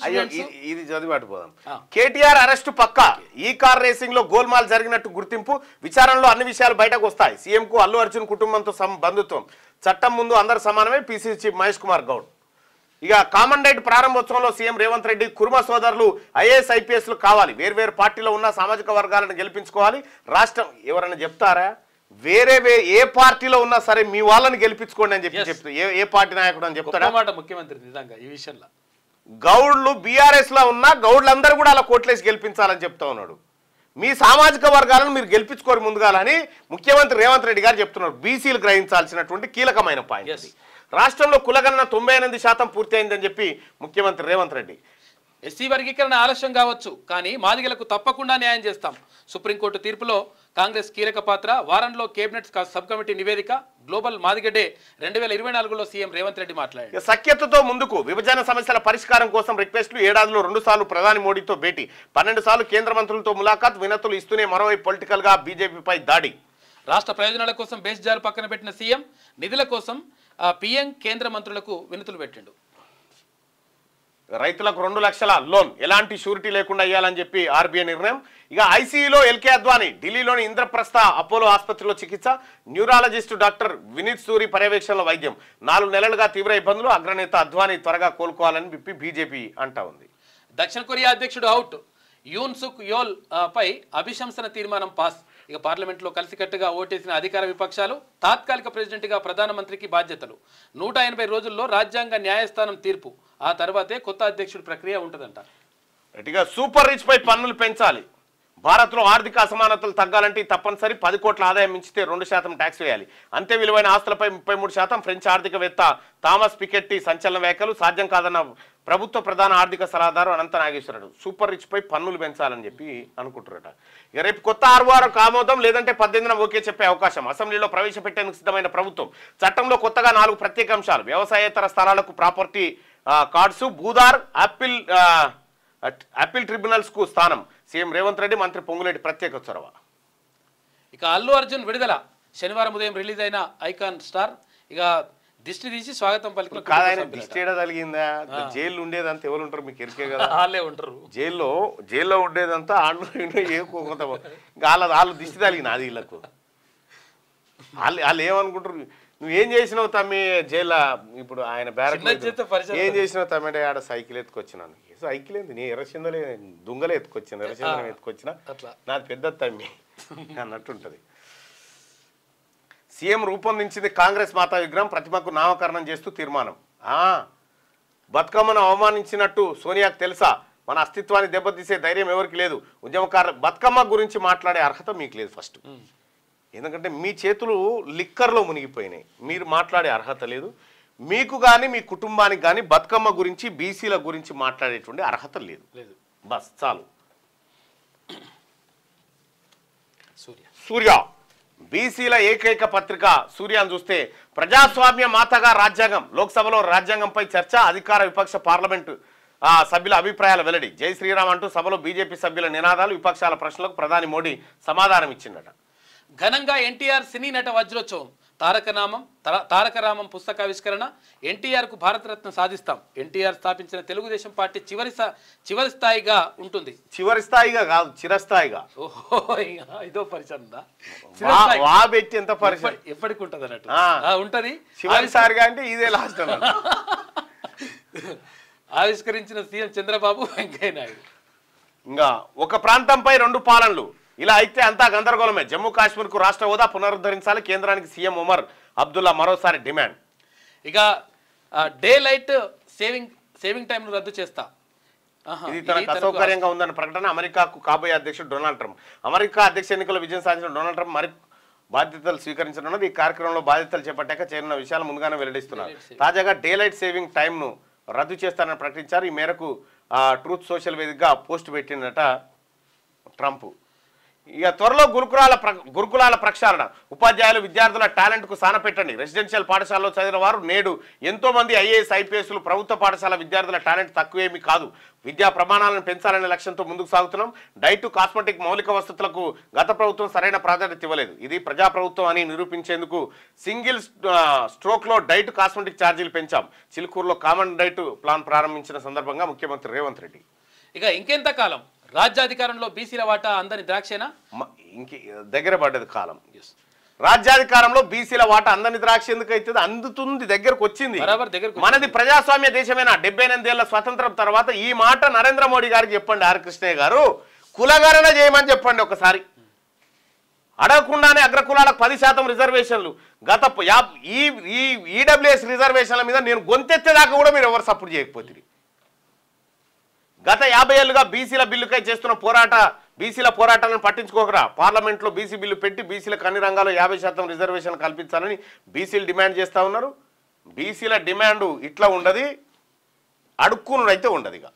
ఇది చదివాటిపోదాం. కేటీఆర్ అరెస్టు పక్కా. ఈ కార్ రేసింగ్ లో గోల్మాల్ జరిగినట్టు గుర్తింపు. విచారణలో అన్ని విషయాలు బయటకు వస్తాయి. సీఎం కు అల్లు అర్జున్ కుటుంబంతో బంధుత్వం. చట్టం ముందు అందరు సమానమే. PCC chief Mahesh Kumar Goud. ఇక కామన్ రైట్ ప్రారంభోత్సవంలో సీఎం రేవంత్ రెడ్డి కుర్మ సోదరులు ఐఏఎస్ ఐపీఎస్లు కావాలి. వేర్వేరు పార్టీలో ఉన్న సామాజిక వర్గాలను గెలిపించుకోవాలి. రాష్ట్రం ఎవరైనా చెప్తారా? ఏ పార్టీలో ఉన్నా సరే మీ వాళ్ళని గెలిపించుకోండి అని చెప్తే ఏ పార్టీ నాయకుడు అని చెప్తారా? ముఖ్యమంత్రి నిజంగా ఈ విషయంలో గౌడ్లు బీఆర్ఎస్ లో ఉన్న గౌడ్లందరూ కూడా అలా కోట్లేసి గెలిపించాలని చెప్తా ఉన్నాడు. మీ సామాజిక వర్గాలను మీరు గెలిపించుకోరు ముందుగాలని ముఖ్యమంత్రి రేవంత్ రెడ్డి గారు చెప్తున్నారు. బీసీలు గ్రహించాల్సినటువంటి కీలకమైన పాయింట్. రాష్ట్రంలో కులగణన 98% పూర్తి అయిందని చెప్పి ముఖ్యమంత్రి రేవంత్ రెడ్డి. ఎస్సీ వర్గీకరణ ఆలస్యం కావచ్చు, కానీ మాదిగలకు తప్పకుండా న్యాయం చేస్తాం. సుప్రీంకోర్టు తీర్పులో కాంగ్రెస్ కీలక పాత్ర. వారంలో కేబినెట్ సబ్ కమిటీ నివేదిక. గ్లోబల్ మాదిగడే 2024లో సీఎం రేవంత్ రెడ్డి మాట్లాడారు. సఖ్యతతో ముందుకు విభజన సమస్యల పరిష్కారం కోసం రిక్వెస్టులు. ఏడాదిలో 2 సార్లు ప్రధాని మోడీతో భేటీ. 12 సార్లు కేంద్ర మంత్రులతో ములాఖాత్. వినతులు ఇస్తూనే మరోవైపు పొలిటికల్ గా బీజేపీపై దాడి. రాష్ట్ర ప్రయోజనాల కోసం బేస్జాలు పక్కన పెట్టిన సీఎం నిధుల కోసం పీఎం కేంద్ర మంత్రులకు వినతులు పెట్టిండు. రైతులకు 2 లక్షల లోన్ ఎలాంటి షూరిటీ లేకుండా ఇవ్వాలని చెప్పి ఆర్బీఐ నిర్ణయం. ఇక ఐసీయూలో ఎల్కే అద్వానీ. ఢిల్లీలోని ఇంద్రప్రస్థ అపోలో ఆసుపత్రిలో చికిత్స. న్యూరాలజిస్టు డాక్టర్ వినీత్ సూరి పర్యవేక్షణలో వైద్యం. 4 నెలలుగా తీవ్ర ఇబ్బందులు. అగ్రనేత అద్వానీ త్వరగా కోలుకోవాలని చెప్పి బీజేపీ అంటా ఉంది. దక్షిణ కొరియా అధ్యక్షుడు అవుట్. యూన్ సుక్ యోల్ పై అభిశంసన తీర్మానం పాస్. ఇక పార్లమెంట్లో కలిసికట్టుగా ఓటేసిన అధికార విపక్షాలు. తాత్కాలిక ప్రెసిడెంట్గా ప్రధానమంత్రికి బాధ్యతలు. 180 రోజుల్లో రాజ్యాంగ న్యాయస్థానం తీర్పు. ఆ తర్వాతే కొత్త అధ్యక్షుడి ప్రక్రియ ఉంటుందంట. గట్టిగా సూపర్ రిచ్ పై పన్నులు పెంచాలి. భారత్లో ఆర్థిక అసమానతలు తగ్గాలంటే తప్పనిసరి. 10 కోట్ల ఆదాయం మించితే 2% ట్యాక్స్ వేయాలి. అంతే విలువైన ఆస్తులపై 33%. ఫ్రెంచ్ ఆర్థికవేత్త థామస్ పికెట్టి సంచలన వ్యాఖ్యలు. సాధ్యం కాదన్న ప్రభుత్వ ప్రధాన ఆర్థిక సలహాదారు అనంత నాగేశ్వరరావు. సూపర్ రిచ్ పై పన్నులు పెంచాలని చెప్పి అనుకుంటారట. ఇక రేపు కొత్త ఆర్ఓఆర్ ఆమోదం, లేదంటే 18న ఓకే చెప్పే అవకాశం. అసెంబ్లీలో ప్రవేశపెట్టేందుకు సిద్ధమైన ప్రభుత్వం. చట్టంలో కొత్తగా 4 ప్రత్యేక అంశాలు. వ్యవసాయేతర స్థలాలకు property cards. Bhudhaar appeal tribunals కు స్థానం. సీఎం రేవంత్ రెడ్డి, మంత్రి పొంగులేటి ప్రత్యేక చొరవ. ఇక అల్లు అర్జున్ విడుదల. శనివారం ఉదయం రిలీజ్ అయిన ఐకాన్ స్టార్ ఇక దిష్టి తీసి స్వాగతం పలికిన. కాదైనా దిష్టి ఏడా తగిలిందా? జైల్లో ఉండేదంతా ఎవరు ఉంటారు మీకు ఎరికే కదా. వాళ్ళే ఉంటారు. జైల్లో ఉండేదంతా కొంత వాళ్ళు దిష్టి తగిలిన అది వీళ్ళకు. వాళ్ళు ఏమనుకుంటారు, నువ్వేం చేసినావు తమ్మి జైల్లో? ఇప్పుడు ఆయన బ్యారక్ ఏం చేసినావు తమ్మి? ఆడ సైకిల్ ఎత్తుకొచ్చినాను. సైకిల్ ఏంది, నీ ఎర్రచిందలే దుంగలే ఎత్తుకొచ్చిన, ఎర్రచిందలం ఎత్తుకొచ్చిన, నాది పెద్ద తమ్మి అన్నట్టుంటది. సీఎం రూపొందించింది కాంగ్రెస్ మాతా విగ్రహం. ప్రతిమకు నామకరణం చేస్తూ తీర్మానం. బతుకమ్మను అవమానించినట్టు సోనియాకు తెలుసా? మన అస్తిత్వాన్ని దెబ్బతీసే ధైర్యం ఎవరికి లేదు. ఉద్యమకారులు బతుకమ్మ గురించి మాట్లాడే అర్హత మీకు లేదు ఫస్ట్. ఎందుకంటే మీ చేతులు లిక్కర్లో మునిగిపోయినాయి. మీరు మాట్లాడే అర్హత లేదు. మీకు కానీ మీ కుటుంబానికి కానీ బతుకమ్మ గురించి, బీసీల గురించి మాట్లాడేటువంటి అర్హత లేదు. బస్ చాలు. సూర్య బీసీల ఏకైక పత్రిక సూర్యాన్ని చూస్తే ప్రజాస్వామ్య మాతగా రాజ్యాంగం. లోక్సభలో రాజ్యాంగంపై చర్చ. అధికార విపక్ష పార్లమెంటు సభ్యుల అభిప్రాయాల వెల్లడి. జై శ్రీరామ్ అంటూ సభలో బీజేపీ సభ్యుల నినాదాలు. విపక్షాల ప్రశ్నలకు ప్రధాని మోడీ సమాధానం ఇచ్చిందట. ఘనంగా ఎన్టీఆర్ సినీ నట వజ్రోత్సవం. తారకరామం పుస్తకావిష్కరణ. ఎన్టీఆర్కు భారతరత్న సాధిస్తాం. ఎన్టీఆర్ స్థాపించిన తెలుగుదేశం పార్టీ చివరి స్థాయిగా ఉంటుంది. చివరి స్థాయిగా కాదు, చిరస్థాయిగా. ఓహో, ఇదో పరిచయం పెట్టి ఎంత పరిచయం ఎప్పటికి ఉంటుంది అన్నట్టు ఉంటది. చివరిసారిగా అంటే ఇదే లాస్ట్ ఆవిష్కరించిన సీఎం చంద్రబాబు వెంకయ్య నాయుడు. ఇంకా ఒక ప్రాంతంపై 2 పాలనలు. ఇలా అయితే అంతా గందరగోళమే. జమ్మూ కాశ్మీర్కు రాష్ట్ర హోదా పునరుద్ధరించాలి. కేంద్రానికి సీఎం ఉమర్ అబ్దుల్లా మరోసారి డిమాండ్. ఇక డే లైట్ సేవింగ్ టైం రద్దు చేస్తా. ఇది తనకు అసౌకర్యంగా ఉందన్న ప్రకటన. అమెరికాకు కాబోయే అధ్యక్షుడు డొనాల్డ్ ట్రంప్. అమెరికా అధ్యక్ష ఎన్నికల్లో విజయం సాధించిన డొనాల్డ్ ట్రంప్ మరి బాధ్యతలు స్వీకరించనున్నది. ఈ కార్యక్రమంలో బాధ్యతలు చేపట్టాక చేరిన విషయాలు ముందుగానే వెల్లడిస్తున్నారు. తాజాగా డే లైట్ సేవింగ్ టైంను రద్దు చేస్తానని ప్రకటించారు. ఈ మేరకు ట్రూత్ సోషల్ వేదికగా పోస్ట్ పెట్టినట ట్రంప్. ఇక త్వరలో గురుకులాల ప్రక్షాళన. ఉపాధ్యాయులు విద్యార్థుల టాలెంట్కు సాన పెట్టండి. రెసిడెన్షియల్ పాఠశాలలో చదివిన వారు నేడు ఎంతో మంది ఐఏఎస్ ఐపీఎస్లు. ప్రభుత్వ పాఠశాల విద్యార్థుల టాలెంట్ తక్కువేమీ కాదు. విద్యా ప్రమాణాలను పెంచాలనే లక్ష్యంతో ముందుకు సాగుతున్నాం. డైట్, కాస్మెటిక్ మౌలిక వసతులకు గత ప్రభుత్వం సరైన ప్రాధాన్యత ఇవ్వలేదు. ఇది ప్రజాప్రభుత్వం అని నిరూపించేందుకు సింగిల్ స్ట్రోక్లో డైట్, కాస్మెటిక్ ఛార్జీలు పెంచాం. చిలుకూరులో కామన్ డైట్ ప్లాన్ ప్రారంభించిన సందర్భంగా ముఖ్యమంత్రి రేవంత్ రెడ్డి. ఇక ఇంకెంత కాలం రాజ్యాధికారంలో బీసీల వాటా అందని ద్రాక్షేనా? దగ్గర పడ్డది కాలం. రాజ్యాధికారంలో బీసీల వాటా అందని ద్రాక్ష ఎందుకు అవుతుంది? అందుతుంది, దగ్గరకు వచ్చింది. మనది ప్రజాస్వామ్య దేశమేనా? 78 ఏళ్ల స్వతంత్రం తర్వాత ఈ మాట నరేంద్ర మోడీ గారికి చెప్పండి. ఆర్ కృష్ణయ్య గారు కులగణన చేయమని చెప్పండి ఒకసారి. అడగకుండానే అగ్రకులాలకు 10% రిజర్వేషన్లు. గత ఈడబ్ల్యూఎస్ రిజర్వేషన్ల మీద నేను గొంతెత్తేదాకా కూడా మీరు ఎవరు సపోర్ట్ చేయకపోతుంది. గత 50 ఏళ్లుగా బీసీల బిల్లుకై చేస్తున్న బీసీల పోరాటాలను పట్టించుకోకరా, పార్లమెంట్లో బీసీ బిల్లు పెట్టి బీసీలకు అన్ని రంగాల్లో 50% రిజర్వేషన్ కల్పించాలని బీసీలు డిమాండ్ చేస్తూ ఉన్నారు. బీసీల డిమాండు ఇట్లా ఉండదు, అడుక్కునుడైతే ఉండదు. ఇక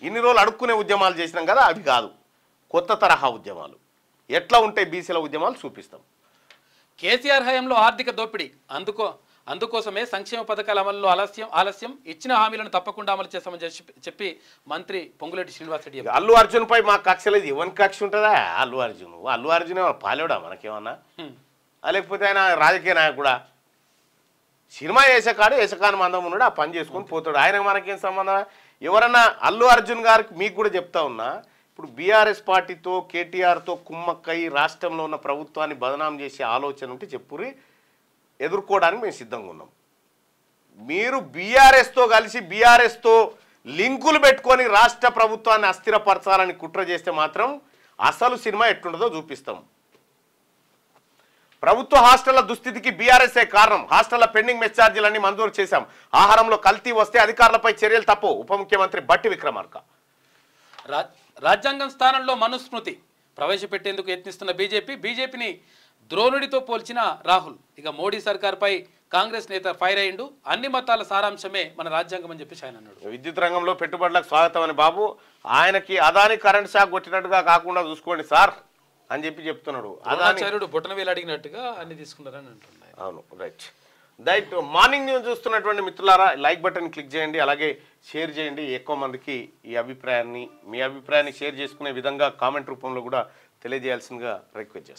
ఇన్ని రోజులు అడుక్కునే ఉద్యమాలు చేసినాం కదా, అవి కాదు, కొత్త తరహా ఉద్యమాలు. ఎట్లా ఉంటాయి బీసీల ఉద్యమాలు చూపిస్తాం. కేసీఆర్ హయాంలో ఆర్థిక దోపిడీ, అందుకోసమే సంక్షేమ పథకాల అమలులో ఆలస్యం, ఇచ్చిన హామీలను తప్పకుండా అమలు చేస్తామని చెప్పి మంత్రి పొంగులేటి శ్రీనివాసరెడ్డి చెప్పారు. అల్లు అర్జున్ పై మాకు కక్ష లేదు. ఎవరికి కక్ష ఉంటుందా? అల్లు అర్జున్ పాలేడా మనకేమన్నా? లేకపోతే ఆయన రాజకీయ నాయకుడా? సినిమా వేసేకాడు వేసకాని మందం ఉన్నాడు, ఆ పని చేసుకొని పోతాడు. ఆయనకు మనకేం సంబంధం? ఎవరన్నా అల్లు అర్జున్ గారికి మీకు కూడా చెప్తా ఉన్నా, ఇప్పుడు బీఆర్ఎస్ పార్టీతో కేటీఆర్తో కుమ్మక్కై రాష్ట్రంలో ఉన్న ప్రభుత్వాన్ని బదనాం చేసే ఆలోచన ఉంటే చెప్పురి, ఎదుర్కోవడానికి మేము సిద్ధంగా ఉన్నాం. మీరు బీఆర్ఎస్తో కలిసి బీఆర్ఎస్తో లింకులు పెట్టుకొని రాష్ట్ర ప్రభుత్వాన్ని అస్థిరపరచాలని కుట్ర చేస్తే మాత్రం అసలు సినిమా ఎట్లుండదో చూపిస్తాం. ప్రభుత్వ హాస్టళ్ల దుస్థితికి బీఆర్ఎస్ఏ కారణం. హాస్టళ్ల పెండింగ్ మెస్ ఛార్జీలన్నీ మంజూరు చేశాం. ఆహారంలో కల్తీ వస్తే అధికారులపై చర్యలు తప్పవు. ఉప ముఖ్యమంత్రి బట్టి విక్రమార్క. రాజ్యాంగం స్థానంలో మనుస్మృతి ప్రవేశపెట్టేందుకు యత్నిస్తున్న బీజేపీని ద్రోణుడితో పోల్చిన రాహుల్. ఇక మోడీ సర్కార్పై కాంగ్రెస్ నేత ఫైర్ అయ్యిండు. అన్ని మతాల సారాంశమే మన రాజ్యాంగం అని చెప్పేసి ఆయన అన్నాడు. విద్యుత్ రంగంలో పెట్టుబడులకు స్వాగతం అని బాబు, ఆయనకి అదాని కరెంట్ షాక్ కొట్టినట్టుగా కాకుండా చూసుకోండి సార్ అని చెప్తున్నాడు. అదాచార్యుడు బొట్టనవేలు అడిగినట్టుగా అన్ని తీసుకున్నారని అంటున్నాయి. అవును, రైట్. మార్నింగ్ న్యూస్ చూస్తున్నటువంటి మిత్రులారా, లైక్ బటన్ క్లిక్ చేయండి, అలాగే షేర్ చేయండి. ఎక్కువ మందికి మీ అభిప్రాయాన్ని షేర్ చేసుకునే విధంగా కామెంట్ రూపంలో కూడా తెలియజేయాల్సిందిగా రిక్వెస్ట్ చేస్తాను.